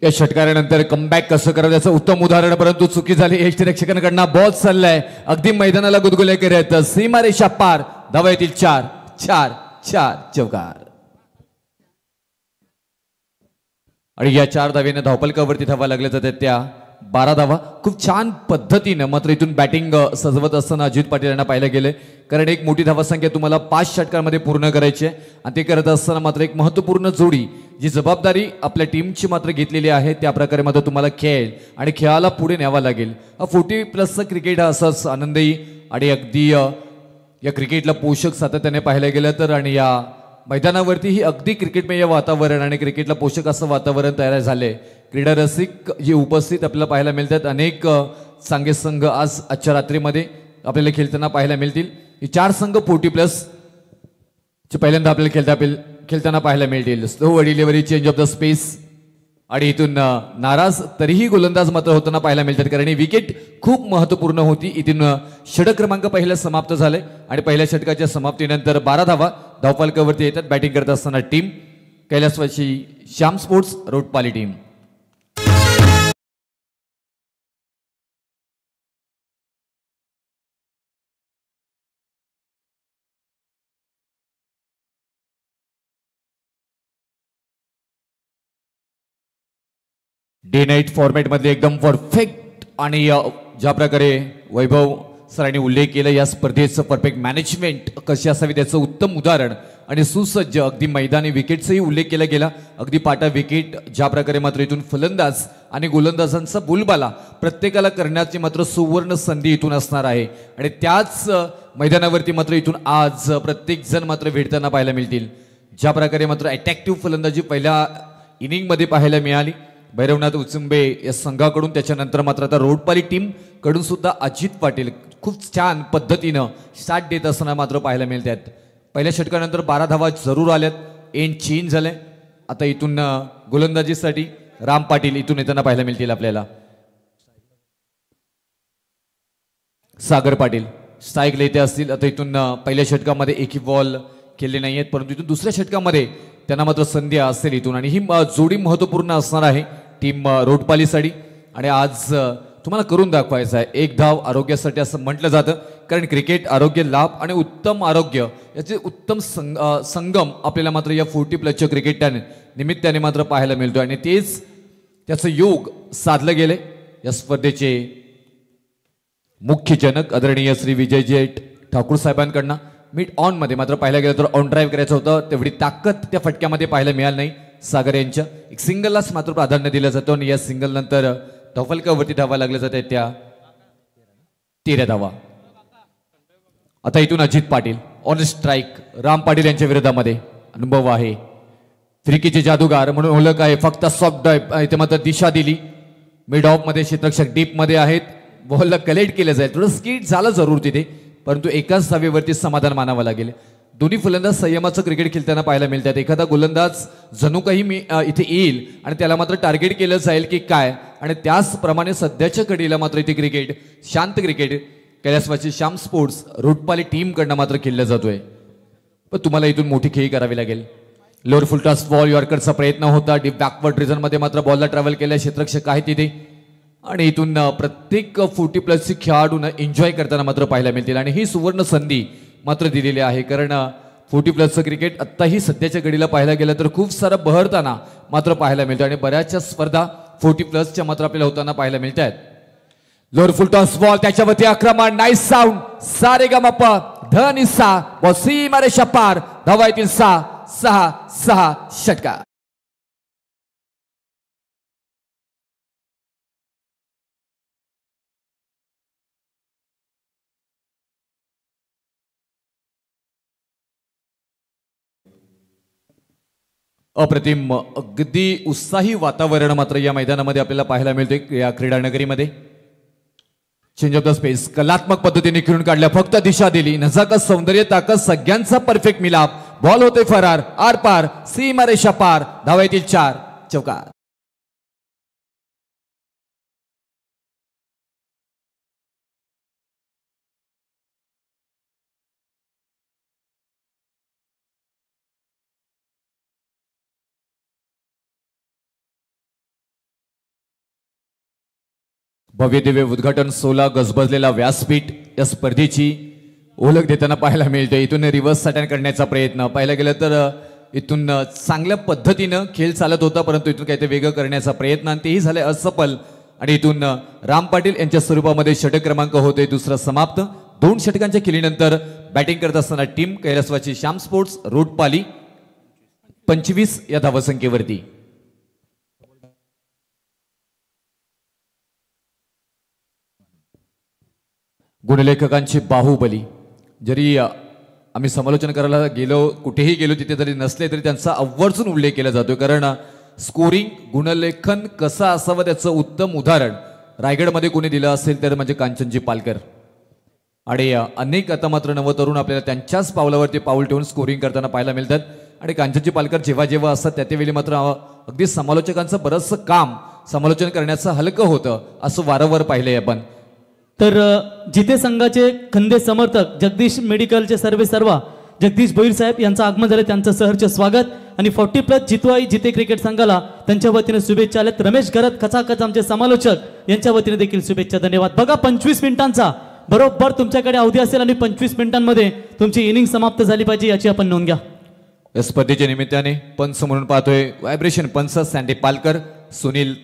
या षटकारानंतर कमबॅक कसं करावं याचं उत्तम उदाहरण, परंतु चुकी झाली. यष्टिरक्षकांकडनं बॉल चाललाय अगदी मैदानाला गुदगुले करत. सीमारेषा पार. धावा येतील 4 4 4 चौकार. आणि या 4 धावेने धावपलकावरती धावा लागल्या जातात त्या 12 धावा. खूप छान पद्धतीनं मात्र इथून बॅटिंग सजवत असताना अजित पाटील यांना पाहिलं गेलं, कारण एक मोठी धावासंख्या तुम्हाला 5 षटकांमध्ये पूर्ण करायची आहे आणि ते करत असताना मात्र एक महत्त्वपूर्ण जोडी जी जबाबदारी आपल्या टीमची मात्र घेतलेली आहे त्या प्रकारे मात्र तुम्हाला खेळ आणि खेळाला पुढे न्यावा लागेल. 40+ क्रिकेट हा असाच आनंदी आणि अगदी या क्रिकेटला पोषक सातत्याने पाहायला गेलं तर, आणि या मैदानावरती ही अगदी क्रिकेटमय वातावरण आणि क्रिकेटला पोषक असं वातावरण तयार झाले. क्रीडा रसिक जे उपस्थित आपल्याला पाहायला मिळतात, अनेक चांगले संघ आजच्या रात्रीमध्ये आपल्याला खेळताना पाहायला मिळतील. हे 4 संघ 40+ चे पहिल्यांदा आपल्याला खेळताना पाहायला मिळतील. Slow delivery, change off the space आणि इथून नाराज तरीही गोलंदाज मात्र होताना पाहायला मिळतात, कारण ही विकेट खूप महत्त्वपूर्ण होती. इथून षटक क्रमांक पहिला समाप्त झाले आणि पहिल्या षटकाच्या समाप्तीनंतर 12 धावा धावफलकावरती येतात. बॅटिंग करत असताना टीम कैलासवासी Shyam sports Rodpali team. Day night format मध्ये एकदम परफेक्ट आणि ज्या प्रकारे वैभव सरांनी उल्लेख केला या स्पर्धेचं परफेक्ट मॅनेजमेंट कशी असावी त्याचं उत्तम उदाहरण आणि सुसज्ज अगदी मैदानी विकेटचाही उल्लेख केला गेला. अगदी पाटा विकेट ज्या प्रकारे मात्र इथून फलंदाज आणि गोलंदाजांचा बोलबाला प्रत्येकाला करण्याची मात्र सुवर्ण संधी इथून असणार आहे आणि त्याच मैदानावरती मात्र इथून आज प्रत्येक जण मात्र भेटताना पाहायला मिळतील. ज्या प्रकारे मात्र अटॅक्टिव्ह फलंदाजी पहिल्या इनिंगमध्ये पाहायला मिळाली भैरवनाथ उचुंबे या संघाकडून, त्याच्यानंतर मात्र आता रोडपाली टीम कडून सुद्धा अजित पाटील खूप छान पद्धतीनं साथ देत असताना मात्र पाहायला मिळतात. पहिल्या षटकानंतर 12 धावा जरूर आल्यात. एंड चेंज झालंय. आता इथून गोलंदाजीसाठी राम पाटील इथून येताना पाहायला मिळतील आपल्याला. सागर पाटील स्ट्राईकला येते असतील. आता इथून पहिल्या षटकामध्ये एकही बॉल केले नाही आहेत, परंतु इथून दुसऱ्या षटकामध्ये त्यांना मात्र संधी असेल इथून आणि ही जोडी महत्त्वपूर्ण असणार आहे टीम रोडपालीसाठी. आणि आज तुम्हाला करून दाखवायचं आहे 1 धाव आरोग्यासाठी असं म्हटलं जातं, कारण क्रिकेट आरोग्य लाभ आणि उत्तम आरोग्य याचे उत्तम संगम आपल्याला मात्र या 40+ क्रिकेट निमित्ताने मात्र पाहायला मिळतो आणि तेच त्याचं योग साधलं गेले. या स्पर्धेचे मुख्य जनक आदरणीय श्री विजयजेठ ठाकूर साहेबांकडनं मिड ऑन मध्ये मात्र पाहायला गेलं तर ऑन ड्राईव्ह करायचं होतं, तेवढी ताकद त्या फटक्यामध्ये पाहायला मिळाली नाही. सागर यांच्या एक सिंगललाच मात्र प्राधान्य दिलं जातं आणि या सिंगल नंतर धावफलकावरती धावा लागल्या जातात त्या 13 धावा. आता इथून अजित पाटील ऑन स्ट्राईक. राम पाटील यांच्या विरोधामध्ये अनुभव आहे, फिरकीचे जादूगार म्हणून ओळख आहे. फक्त सॉफ्ट ड्राईव्ह इथे मात्र दिशा दिली. मिड ऑफ मध्ये क्षेत्ररक्षक डीप मध्ये आहेत. बॉलला कलेक्ट केलं जाईल, थोडं स्किट झालं जरूर तिथे, परंतु एकाच धावेवरती समाधान मानावं लागेल. दोन्ही फलंदाज संयमाचं क्रिकेट खेळताना पाहायला मिळतात. एखादा गोलंदाज जणू काही मी इथे येईल आणि त्याला मात्र टार्गेट केलं जाईल की काय, आणि त्याचप्रमाणे सध्याच्या घडीला मात्र इथे क्रिकेट शांत क्रिकेट कैलासवासी श्याम स्पोर्ट्स रोटपाली टीमकडनं मात्र खेळलं जातोय. पण तुम्हाला इथून मोठी खेळी करावी लागेल. लोअर फुल टॉस बॉल यॉर्करचा प्रयत्न होता. डीप बॅकवर्ड रिझन मध्ये मात्र बॉलला ट्रॅव्हल केल्या क्षेत्ररक्षक आहे तिथे, आणि इथून प्रत्येक 40+ खेळाडूंना एन्जॉय करताना मात्र पाहायला मिळतील. आणि ही सुवर्ण संधी मात्र दिलेली आहे, कारण 40+ क्रिकेट आत्ताही सध्याच्या घडीला पाहायला गेलं तर खूप सारं बहरताना मात्र पाहायला मिळतं, आणि बऱ्याचशा स्पर्धा 40+ मात्र आपल्याला होताना पाहायला मिळत आहेत. लोअर फुल टॉस बॉल त्याच्यावरती आक्रमण, नाईस साऊंड, सा रे ग म प ध नि सा, बॉल सीमा रेषा पार, धावा येतील 6 षटकार. अप्रतिम अगदी उत्साही वातावरण मात्र या मैदानामध्ये आपल्याला पाहायला मिळते. या क्रीडा नगरीमध्ये चेंज ऑफ द स्पेस कलात्मक पद्धतीने खेळून काढल्या, फक्त दिशा दिली, नजाकत सौंदर्य ताकद सगळ्यांचा परफेक्ट मिलाप, बॉल होते फरार, आर पार, सीमा रेषा पार, धावा येतील 4 चौकार. भव्य दिव्य उद्घाटन 16 गजबजलेला व्यासपीठ या स्पर्धेची ओळख देताना पाहायला मिळते. इथून रिव्हर्स सॅटन करण्याचा प्रयत्न पाहायला गेलं तर इथून चांगल्या पद्धतीनं खेळ चालत होता, परंतु इथून काहीतरी वेगळं करण्याचा प्रयत्न आणि तेही झाले असफल. आणि इथून राम पाटील यांच्या स्वरूपामध्ये षटक क्रमांक होते दुसरा समाप्त. 2 षटकांच्या खेळीनंतर बॅटिंग करत असताना टीम कैलासवासी श्याम स्पोर्ट्स रोटपाली 25 या धावसंख्येवरती. गुणलेखकांची बाहुबली, जरी आम्ही समालोचन करायला गेलो, कुठेही गेलो, तिथे जरी नसले तरी त्यांचा आवर्जून उल्लेख केला जातो, कारण स्कोरिंग गुणलेखन कसं असावं त्याचं उत्तम उदाहरण रायगडमध्ये कोणी दिलं असेल तर म्हणजे कांचनजी पालकर. आणि अनेक आता मात्र नवतरुण आपल्याला त्यांच्याच पावलावरती पाऊल ठेवून स्कोरिंग करताना पाहायला मिळतात. आणि कांचनजी पालकर जेव्हा जेव्हा असतात त्यावेळी मात्र अगदी समालोचकांचं बरंचसं काम समालोचन करण्याचं हलकं होतं, असं वारंवार पाहिलंय आपण. तर जिथे संघाचे खंदे समर्थक जगदीश मेडिकलचे सर्वा जगदीश भोईर साहेब यांचं आगमन झाले, त्यांचं सहर्ष स्वागत. आणि 40+ जितवाई जिते क्रिकेट संघाला त्यांच्या वतीने शुभेच्छा आल्यात. रमेश घरत खचाखच आमचे समालोचक यांच्या वतीने देखील शुभेच्छा, धन्यवाद. बघा 25 मिनिटांचा बरोबर तुमच्याकडे अवधी असेल आणि 25 मिनिटांमध्ये तुमची इनिंग समाप्त झाली पाहिजे याची आपण नोंद घ्या. या स्पर्धेच्या निमित्ताने पंच म्हणून पाहतोय व्हायब्रेशन पंच सँडी पालकर, सुनील,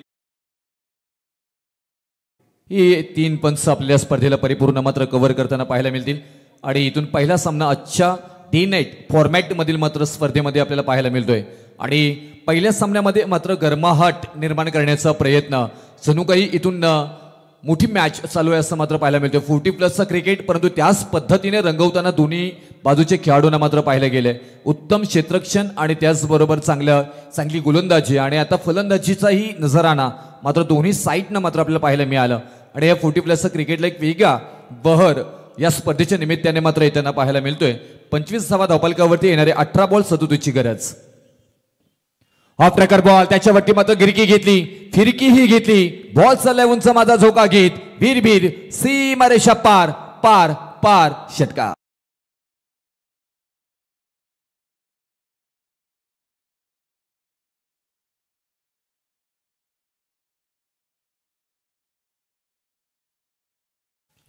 ही 3 पंच आपल्या स्पर्धेला परिपूर्ण मात्र कव्हर करताना पाहायला मिळतील. आणि इथून पहिला सामना आजच्या डे नाईट फॉर्मॅट मधील मात्र स्पर्धेमध्ये आपल्याला पाहायला मिळतोय. आणि पहिल्या सामन्यामध्ये मात्र गरमाहट निर्माण करण्याचा प्रयत्न, जणू काही इथून मोठी मॅच चालू आहे असं मात्र पाहायला मिळतोय. 40+ क्रिकेट, परंतु त्याच पद्धतीने रंगवताना दोन्ही बाजूचे खेळाडूंना मात्र पाहायला गेले. उत्तम क्षेत्ररक्षण आणि त्याचबरोबर चांगली गोलंदाजी आणि आता फलंदाजीचाही नजराणा मात्र दोन्ही साईडनं मात्र आपल्याला पाहायला मिळालं. आणि या 40+ क्रिकेटला एक वेगळा बहर या स्पर्धेच्या निमित्ताने मात्र येताना पाहायला मिळतोय. 25 धावफलकावरती येणारे 18 बॉल 37ची गरज. ऑफ ट्रॅकर बॉल त्याच्यावरती मात्र गिरकी घेतली, फिरकीही घेतली, बॉल चाललाय उंच, माझा झोका घेत, वीर सीमा रेषा पार पार पार षटकार.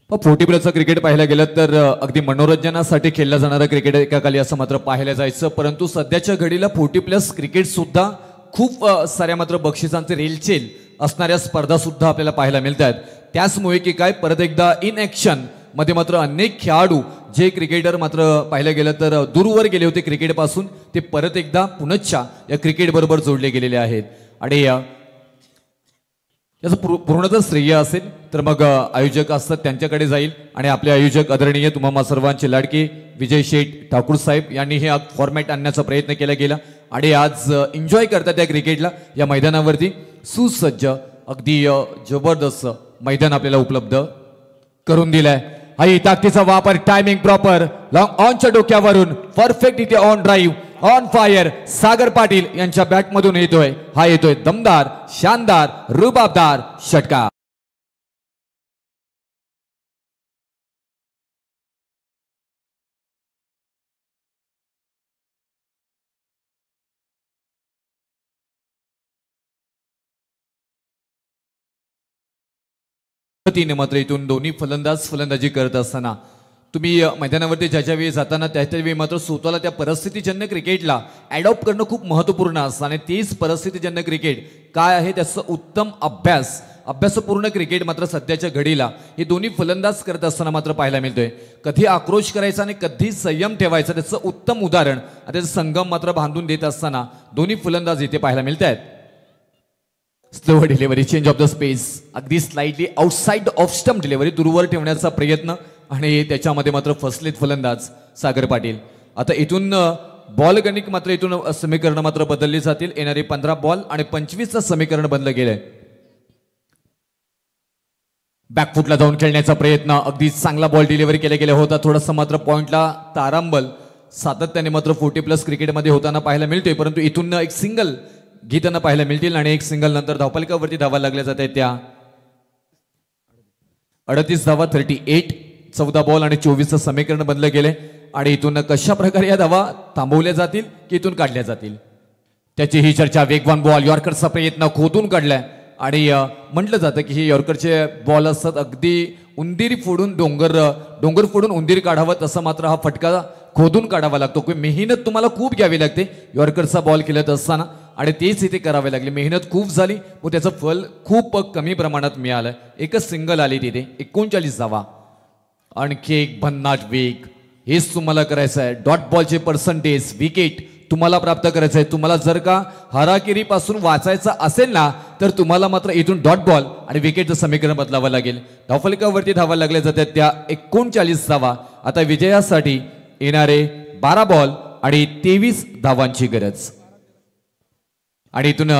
मग 40+ क्रिकेट पाहायला गेलं तर अगदी मनोरंजनासाठी खेळला जाणारा क्रिकेट एकाखाली असं मात्र पाहायला जायचं, परंतु सध्याच्या घडीला 40+ क्रिकेट सुद्धा खूप साऱ्या मात्र बक्षिसांचे रेलचेल असणाऱ्या स्पर्धा सुद्धा आपल्याला पाहायला मिळतात. त्याचमुळे की काय परत एकदा इन ॲक्शन मध्ये मात्र अनेक खेळाडू जे क्रिकेटर मात्र पाहायला गेलं तर दूरवर गेले होते क्रिकेटपासून, ते परत एकदा पुनश्च या क्रिकेट बरोबर जोडले गेलेले आहेत. आणि याचं पूर्ण जर श्रेय असेल तर मग आयोजक असतात त्यांच्याकडे जाईल. आणि आपले आयोजक आदरणीय तुम्हा सर्वांचे लाडके विजय शेठ ठाकूर साहेब यांनी हे फॉर्मॅट आणण्याचा प्रयत्न केला गेला. आणि आज एन्जॉय करतात त्या क्रिकेटला. या मैदानावरती सुसज्ज अगदी जबरदस्त मैदान आपल्याला उपलब्ध करून दिलंय. हाही ताकदीचा वापर, टायमिंग प्रॉपर, लॉंग ऑनच्या डोक्यावरून परफेक्ट इथे on drive, on fire. Sagar Patil यांच्या बॅटमधून येतोय दमदार, शानदार, रुबाबदार षटकार. मात्र इथून दोन्ही फलंदाज फलंदाजी करत असताना तुम्ही मैदानावरती ज्याच्या वेळी जाताना त्यावेळी मात्र स्वतःला त्या परिस्थितीजन्य क्रिकेटला ॲडॉप्ट करणं खूप महत्त्वपूर्ण असतं आणि तीच परिस्थितीजन्य क्रिकेट काय आहे त्याचं उत्तम अभ्यासपूर्ण क्रिकेट मात्र सध्याच्या घडीला हे दोन्ही फलंदाज करत असताना मात्र पाहायला मिळतोय. कधी आक्रोश करायचा आणि कधी संयम ठेवायचा त्याचं उत्तम उदाहरण त्याचं संगम मात्र बांधून देत असताना दोन्ही फलंदाज इथे पाहायला मिळत आहेत. Slow delivery, change off the space, अगदी slightly outside off stump delivery, दूरवर ठेवण्याचा प्रयत्न आणि त्याच्यामध्ये मात्र फसलेत फलंदाज सागर पाटील. आता इथून बॉल गणिक मात्र इथून समीकरण मात्र बदलली जातील. येणारे 15 बॉल आणि 25चं समीकरण बनलं गेलंय. बॅकफुटला जाऊन खेळण्याचा प्रयत्न, अगदी चांगला बॉल डिलिव्हरी केला गेला होता. थोडासा मात्र पॉइंटला तारांबल सातत्याने मात्र 40+ क्रिकेटमध्ये होताना पाहायला मिळतोय, परंतु इथून एक सिंगल घेताना पाहायला मिळतील आणि एक सिंगल नंतर धावफलकावरती धावा लागल्या जात आहेत. त्या 38 धावा, 38, 14 बॉल आणि 24चं समीकरण बनलं गेले आणि इथून कशा प्रकारे या धावा थांबवल्या जातील की इथून काढल्या जातील त्याची ही चर्चा. वेगवान बॉल, यॉर्करचा प्रयत्न खोदून काढलाय आणि म्हटलं जातं की हे यॉर्करचे बॉल असतात अगदी उंदीर फोडून डोंगर फोडून उंदीर काढावं, तसं मात्र हा फटका खोदून काढावा लागतो. मेहनत तुम्हाला खूप घ्यावी लागते यॉर्करचा बॉल खेळत असताना आणि तेच इथे करावे लागले. मेहनत खूप झाली व त्याचं फल खूप कमी प्रमाणात मिळालं. एकच सिंगल आली तिथे, 39 धावा. आणखी एक भन्नाट वेग, हेच तुम्हाला करायचं आहे. डॉट बॉलचे पर्सेंटेज, विकेट तुम्हाला प्राप्त करायचं आहे. तुम्हाला जर का हाराकिरी पासून वाचायचं असेल ना तर तुम्हाला मात्र इथून डॉट बॉल आणि विकेटचं समीकरण बदलावं लागेल. धावफलकावरती धावा लागल्या जातात त्या 39 धावा. आता विजयासाठी येणारे 12 बॉल आणि 23 धावांची गरज. आणि इथून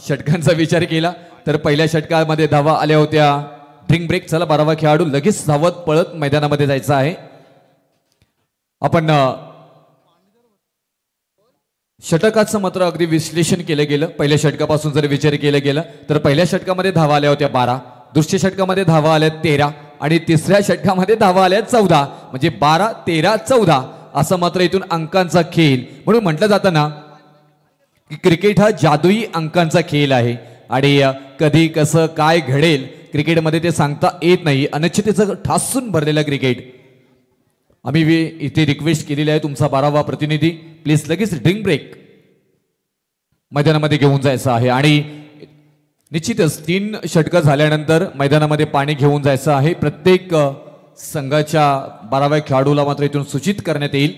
षटकांचा विचार केला तर पहिल्या षटकामध्ये धावा आल्या होत्या. ड्रिंक ब्रेक, चला 12वा खेळाडू लगेच धावत पळत मैदानामध्ये जायचं आहे. आपण षटकाचं मात्र अगदी विश्लेषण केलं गेलं. पहिल्या षटकापासून जर विचार केला गेला तर पहिल्या षटकामध्ये धावा आल्या होत्या 12, दुसऱ्या षटकामध्ये धावा आल्या 13 आणि तिसऱ्या षटकामध्ये धावा आल्या 14. म्हणजे 12, 13, 14 असं मात्र इथून अंकांचा खेळ. म्हणून म्हटलं जातं ना की क्रिकेट हा जादुई अंकांचा खेळ आहे आणि कधी कसं काय घडेल क्रिकेटमध्ये ते सांगता येत नाही. अनिश्चिततेचं ठासून भरलेलं क्रिकेट. आम्ही इथे रिक्वेस्ट केलेली आहे, तुमचा 12वा प्रतिनिधी प्लीज लगेच ड्रिंक ब्रेक मैदानामध्ये घेऊन जायचं आहे आणि निश्चितच 3 षटकं झाल्यानंतर मैदानामध्ये पाणी घेऊन जायचं आहे. प्रत्येक संघाच्या 12व्या खेळाडूला मात्र इथून सूचित करण्यात येईल.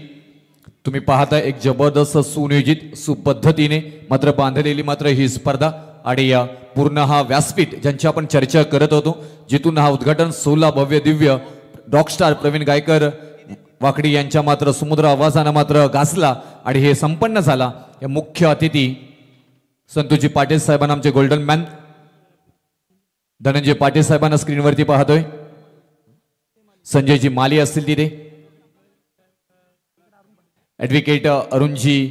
तुम्ही पाहता एक जबरदस्त सुनियोजित सुपद्धतीने मात्र बांधलेली मात्र ही स्पर्धा आणि पूर्ण हा व्यासपीठ ज्यांची आपण चर्चा करत होतो, जिथून हा उद्घाटन सोहळा भव्य दिव्य रॉकस्टार प्रवीण गायकर वाकडी यांच्या मात्र समुद्र आवाजानं मात्र गाजला आणि हे संपन्न झाला. या मुख्य अतिथी संतोषजी पाटील साहेबांना, आमचे गोल्डन मॅन धनंजय पाटील साहेबांना स्क्रीनवरती पाहतोय. संजयजी माली असतील तिथे, ऍडव्होकेट अरुणजी,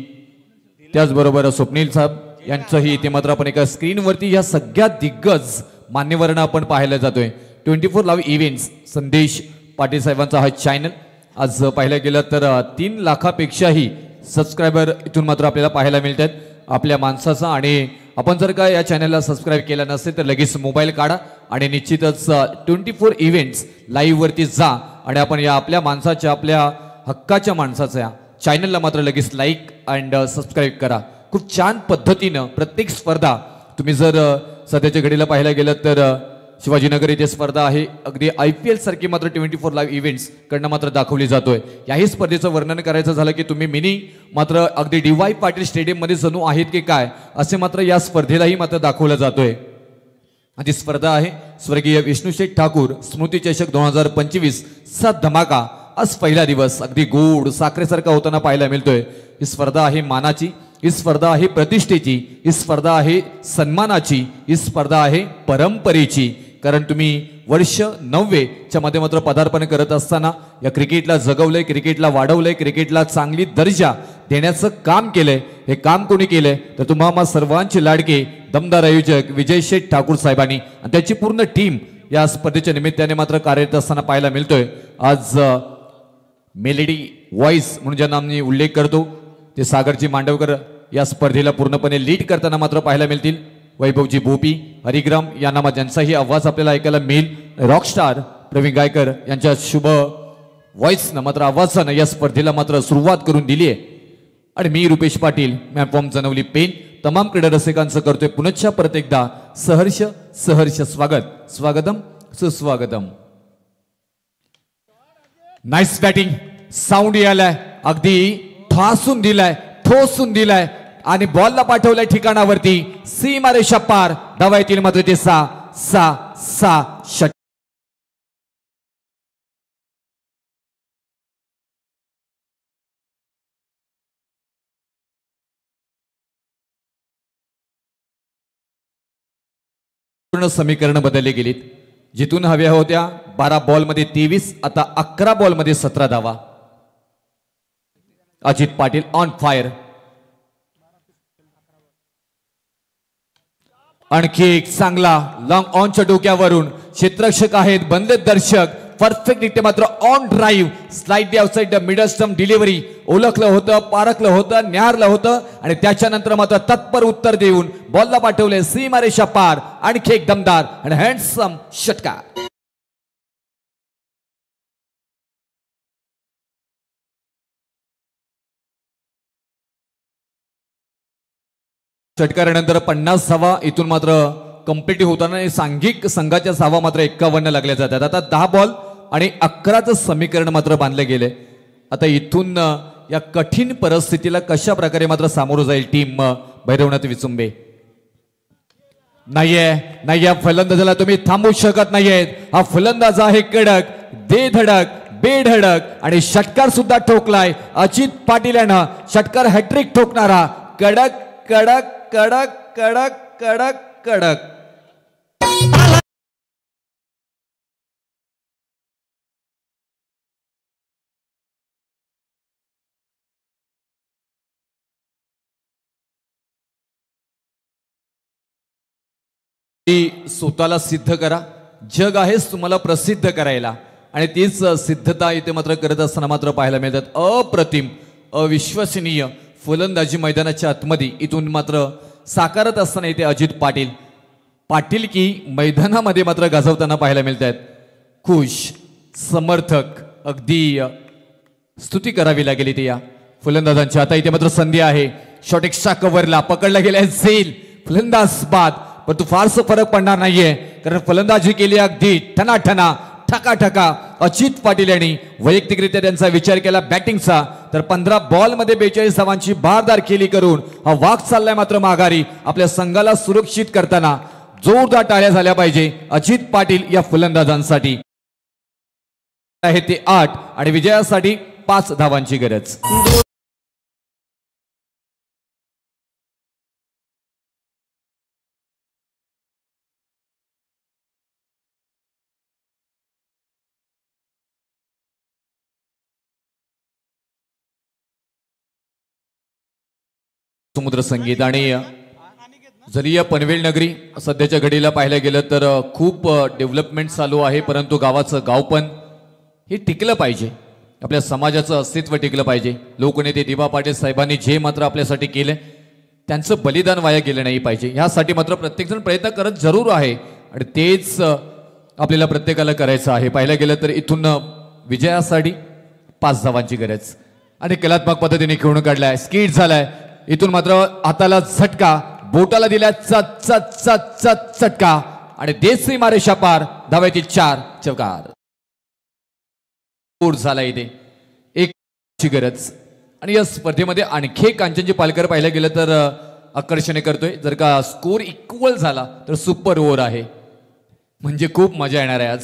त्याचबरोबर स्वप्नील साहेब यांचंही इथे मात्र आपण एका स्क्रीनवरती या सगळ्या दिग्गज मान्यवरांना आपण पाहायला जातोय. 24 लाईव्ह इव्हेंट्स संदेश पाटील साहेबांचा हा चॅनल आज पाहायला गेलं तर 3 लाखापेक्षाही सबस्क्रायबर इथून मात्र आपल्याला पाहायला मिळतात आपल्या माणसाचा. आणि आपण जर का या चॅनलला सबस्क्राईब केलं नसेल तर लगेच मोबाईल काढा आणि निश्चितच 24 इव्हेंट्स लाईव्ह वरती जा आणि आपण या आपल्या माणसाच्या, आपल्या हक्काच्या माणसाच्या चॅनलला मात्र लगेच लाईक अँड सबस्क्राईब करा. खूप छान पद्धतीनं प्रत्येक स्पर्धा तुम्ही जर सध्याच्या घडीला पाहायला गेलं तर शिवाजीनगर इथे स्पर्धा आहे, अगदी IPL सारखी मात्र 24 लाईव्ह इव्हेंट्स कडनं मात्र दाखवली जातोय. याही स्पर्धेचं वर्णन करायचं झालं की तुम्ही मिनी मात्र अगदी DY पाटील स्टेडियम मध्ये जणू आहेत की काय असे मात्र या स्पर्धेलाही मात्र दाखवलं जातोय. ही स्पर्धा आहे स्वर्गीय विष्णुशेठ ठाकूर स्मृती चषक 2025 चा धमाका. आज पहिला दिवस अगदी गोड साखरेसारखा होताना पाहायला मिळतोय. ही स्पर्धा आहे मानाची, ही स्पर्धा आहे प्रतिष्ठेची, ही स्पर्धा आहे सन्मानाची, ही स्पर्धा आहे परंपरेची. कारण तुम्ही वर्ष 90 च्या मध्ये मात्र पदार्पण करत असताना या क्रिकेटला जगवलंय, क्रिकेटला वाढवलंय, क्रिकेटला चांगली दर्जा देण्याचं काम केलंय. हे काम कोणी केलंय तर तुम्हा सर्वांचे लाडके दमदार आयोजक विजय शेठ ठाकूर साहेबांनी आणि त्याची पूर्ण टीम या स्पर्धेच्या निमित्ताने मात्र कार्यरत असताना पाहायला मिळतोय. आज मेलेडी व्हॉइस म्हणून ज्या नामनी उल्लेख करतो ते सागरजी मांडवकर या स्पर्धेला पूर्णपणे लीड करताना मात्र पाहायला मिळतील. वैभवजी भोपी, हरिग्राम या नामात ज्यांचाही आवाज आपल्याला ऐकायला मिळेल. रॉकस्टार प्रवीण गायकर यांच्या शुभ व्हॉइसनं मात्र आवाजानं या स्पर्धेला मात्र सुरुवात करून दिली आहे. आणि मी रुपेश पाटील मॅपॉम जनवली पेन तमाम क्रीडा रसिकांचं करतोय पुनश्च परत एकदा सहर्ष सहर्ष स्वागत. स्वागतम सुस्वागतम. नाईस बॅटिंग, साऊंड यायलाय, अगदी ठासून दिलाय, ठोसून दिलाय आणि बॉलला पाठवलाय ठिकाणावरती. सीमारेषा पार, धावा येतील मात्र ते 6 षट. पूर्ण समीकरण बदलले गेलीत. जिथून हव्या होत्या 12 बॉलमध्ये 23, आता 11 बॉलमध्ये 17 धावा. Ajit Patil on fire. आणखी एक चांगला लॉंग ऑनच्या डोक्यावरून क्षेत्ररक्षक आहेत, बंद दर्शक परफेक्ट मात्र on drive slightly outside the middle stump delivery. ओळखलं होतं, पारखलं होतं, न्यारलं होतं आणि त्याच्यानंतर मात्र तत्पर उत्तर देऊन बॉलला पाठवले सीमारेषा पार. आणखी एक दमदार आणि हँडसम षटकार. षटकारानंतर 50 धावा इथून मात्र कंप्लीट होताना सांघिक संघाच्या धावा मात्र 51 लागल्या जातात. आता 10 बॉल आणि 11चं समीकरण मात्र बांधले गेले. आता इथून या कठीण परिस्थितीला कशा प्रकारे मात्र सामोरं जाईल टीम भैरवनाथ विचुंबे. नाहीये फलंदाजाला तुम्ही थांबवू शकत नाहीयेत. हा फलंदाज आहे कडक, दे धडक, बेधडक आणि षटकार सुद्धा ठोकलाय अजित पाटील यानं. षटकार हॅट्रिक ठोकणारा कडक कडक कडक कडक कडक कडक. स्वतःला सिद्ध करा, जग आहेच तुम्हाला प्रसिद्ध करायला आणि तीच सिद्धता इथे मात्र करत असताना मात्र पाहायला मिळतात. अप्रतिम, अविश्वसनीय फलंदाजी मैदानाच्या आतमध्ये इथून मात्र साकारत असताना इथे अजित पाटील की मैदानामध्ये मात्र गाजवताना पाहायला मिळत आहेत. खुश, समर्थक, अगदी स्तुती करावी लागेल इथे या फलंदाजांची. आता इथे मात्र संधी आहे. शॉट एक्स्ट्रा कव्हरला पकडला गेलाय झेल, फलंदाज बाद, पण तू फारसं फरक पडणार नाहीये कारण फलंदाजी केली अगदी ठनाठना ठकाठका. अजित पाटील यांनी वैयक्तिकरित्या त्यांचा विचार केला बॅटिंगचा तर 15 बॉलमध्ये 42 धावांची भारदार खेळी करून हा वाक चाललाय मात्र माघारी. आपल्या संघाला सुरक्षित करताना जोरदार टाळ्या झाल्या पाहिजे अजित पाटील या फलंदाजांसाठी. आहे ते 8 आणि विजयासाठी 5 धावांची गरज. समुद्र संगीत आणि जरी या पनवेल नगरी सध्याच्या घडीला पाहायला गेलं तर खूप डेव्हलपमेंट चालू आहे, परंतु गावाचं गावपण हे टिकलं पाहिजे, आपल्या समाजाचं अस्तित्व टिकलं पाहिजे. लोकनेते दिबा पाटील साहेबांनी जे मात्र आपल्यासाठी केले त्यांचं बलिदान वाया गेलं नाही पाहिजे. ह्यासाठी मात्र प्रत्येकजण प्रयत्न करत जरूर आहे आणि तेच आपल्याला प्रत्येकाला करायचं आहे. पाहायला गेलं तर इथून विजयासाठी 5 धावांची गरज आणि कलात्मक पद्धतीने खेळून काढलाय, स्किट झालाय. इथून मात्र हाताला झटका, बोटाला दिला चटका आणि देशी मारेषा पार. धाव्यातील 4 चौकार. झाला इथे एक गरज आणि या स्पर्धेमध्ये आणखी कांचनजी पालकर पाहिलं गेलं तर आकर्षण करतोय. जर का स्कोर इक्वल झाला तर सुपर ओव्हर आहे, म्हणजे खूप मजा येणार आहे.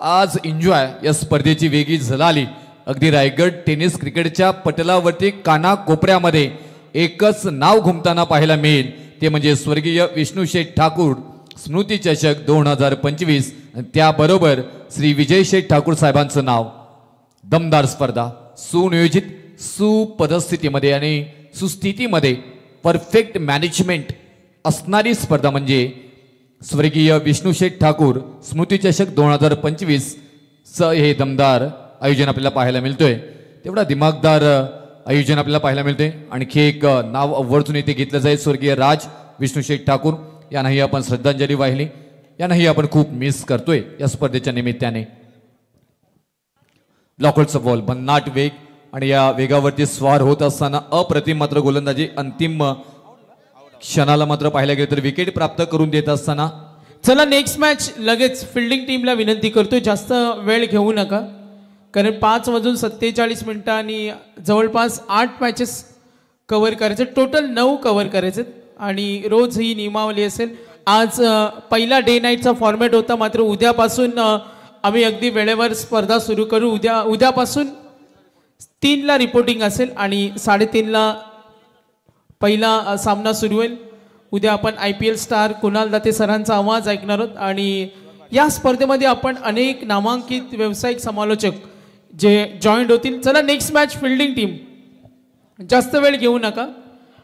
आज एन्जॉय या स्पर्धेची वेगळी झलाली. अगदी रायगड टेनिस क्रिकेटच्या पटलावरती काना कोपऱ्यामध्ये एकच नाव घुमताना पाहायला मिळेल, ते म्हणजे स्वर्गीय विष्णू शेठ ठाकूर स्मृती चषक 2025 आणि त्याबरोबर श्री विजय शेठ ठाकूर साहेबांचं नाव. दमदार स्पर्धा, सुनियोजित, सुपरिस्थितीमध्ये आणि सुस्थितीमध्ये परफेक्ट मॅनेजमेंट असणारी स्पर्धा म्हणजे स्वर्गीय विष्णू शेठ ठाकूर स्मृती चषक 2025 च हे दमदार आयोजन आपल्याला पाहायला मिळतोय. तेवढा दिमागदार आयोजन आपल्याला पाहायला मिळते. आणखी एक नाव आवर्जून इथे घेतलं जाईल, स्वर्गीय राज विष्णू शेठ ठाकूर. यांनाही आपण श्रद्धांजली वाहिली, यांनाही आपण खूप मिस करतोय या स्पर्धेच्या निमित्ताने. ब्लॉकआउटचा बॉल, भन्नाट वेग आणि या वेगावरती स्वार होत असताना अप्रतिम मात्र गोलंदाजी. अंतिम क्षणाला मात्र पाहायला गेलं तर विकेट प्राप्त करून देत असताना. चला नेक्स्ट मॅच लगेच फिल्डिंग टीमला विनंती करतो, जास्त वेळ घेऊ नका, कारण 5:47 आणि जवळपास 8 मॅचेस कव्हर करायचे, टोटल 9 कव्हर करायचे आणि रोज ही नियमावली असेल. आज पहिला डे नाईटचा फॉर्मॅट होता, मात्र उद्यापासून आम्ही अगदी वेळेवर स्पर्धा सुरू करू. उद्यापासून 3ला रिपोर्टिंग असेल आणि 3:30ला पहिला सामना सुरू होईल. उद्या आपण IPL स्टार कुणाल दाते सरांचा आवाज ऐकणार आहोत आणि या स्पर्धेमध्ये आपण अनेक नामांकित व्यावसायिक समालोचक जे जॉईंट होतील. चला नेक्स्ट मॅच फिल्डिंग टीम, जास्त वेळ घेऊ नका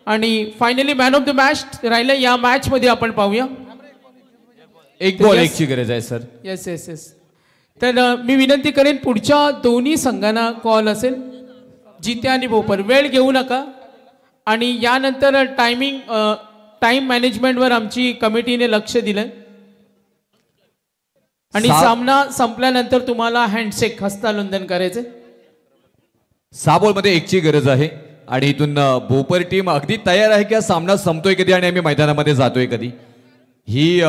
आणि finally man of the match राहिलं या मॅच मध्ये आपण पाहूया. एक बॉल एकची गरज आहे सर. Yes yes yes. तर मी विनंती करेन पुढच्या दोन्ही संघांना कॉल असेल, जिते आणि भोपर. वेळ घेऊ नका आणि यानंतर टाइम मॅनेजमेंटवर आमची कमिटीने लक्ष दिलंय आणि सामना संपल्यानंतर तुम्हाला हँडशेक हस्तांदोलन करायचे. 6 बॉलमध्ये एकची गरज आहे आणि इथून भोपर टीम अगदी तयार आहे की हा सामना संपतोय कधी आणि आम्ही मैदानामध्ये जातोय कधी. ही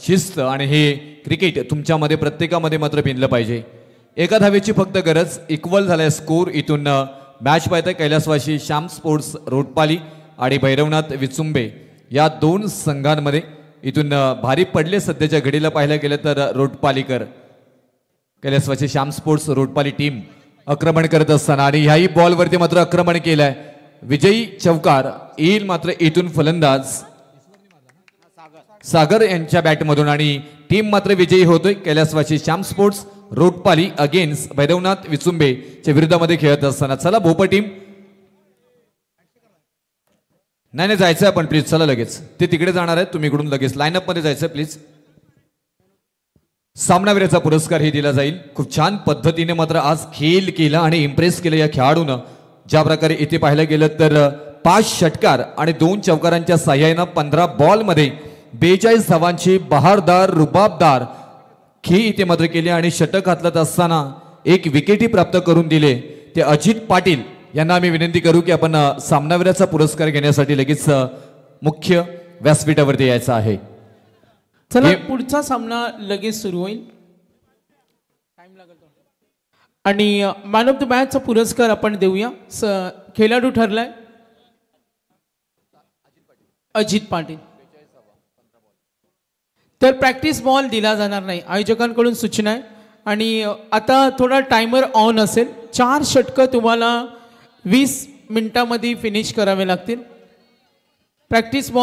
शिस्त आणि हे क्रिकेट तुमच्यामध्ये प्रत्येकामध्ये मात्र भिनलं पाहिजे. एका धावेची फक्त गरज. इक्वल झालाय स्कोर. इथून मॅच पाहताय कैलासवासी श्याम स्पोर्ट्स रोटपाली आणि भैरवनाथ विचुंबे या 2 संघांमध्ये. इथून भारी पडले सध्याच्या घडीला पाहायला गेलं तर रोटपालीकर. कैलासवासी श्याम स्पोर्ट्स रोटपाली टीम आक्रमण करत असताना आणि ह्याही बॉलवरती मात्र आक्रमण केलंय. विजयी चौकार येईल मात्र इथून फलंदाज सागर यांच्या बॅटमधून आणि टीम मात्र विजयी होतोय. कैलासवासी श्याम स्पोर्ट्स रोटपाली अगेन्स्ट भैरवनाथ विचुंबे च्या विरुद्धामध्ये खेळत असताना. चला भोपर टीम, नाही जायचं आपण प्लीज. चला लगेच ते तिकडे जाणार आहेत, तुम्ही इकडून लगेच लाईनअप मध्ये जायचं प्लीज. सामनावीराचा पुरस्कार ही दिला जाईल. खूप छान पद्धतीने मात्र आज खेळ केला आणि इम्प्रेस केलं या खेळाडूनं. ज्या प्रकारे इथे पाहायला गेलं तर 5 षटकार आणि 2 चौकारांच्या साह्यानं 15 बॉलमध्ये 42 धावांची बहारदार रुबाबदार खेळी इथे मात्र केली आणि षटक हातलत असताना 1 विकेटही प्राप्त करून दिले. ते अजित पाटील यांना आम्ही विनंती करू की आपण सामनावीराचा पुरस्कार घेण्यासाठी लगेच मुख्य व्यासपीठावरती यायचं आहे. चला पुढचा सामना लगेच सुरू होईल आणि मॅन ऑफ द मॅचचा पुरस्कार आपण देऊया. खेळाडू ठरलाय अजित पाटील. तर प्रॅक्टिस बॉल दिला जाणार नाही, आयोजकांकडून सूचना आहे. आणि आता थोडा टायमर ऑन असेल. 4 षटकं तुम्हाला 20 मिनिटांमध्ये फिनिश करावे लागतील. Practice ball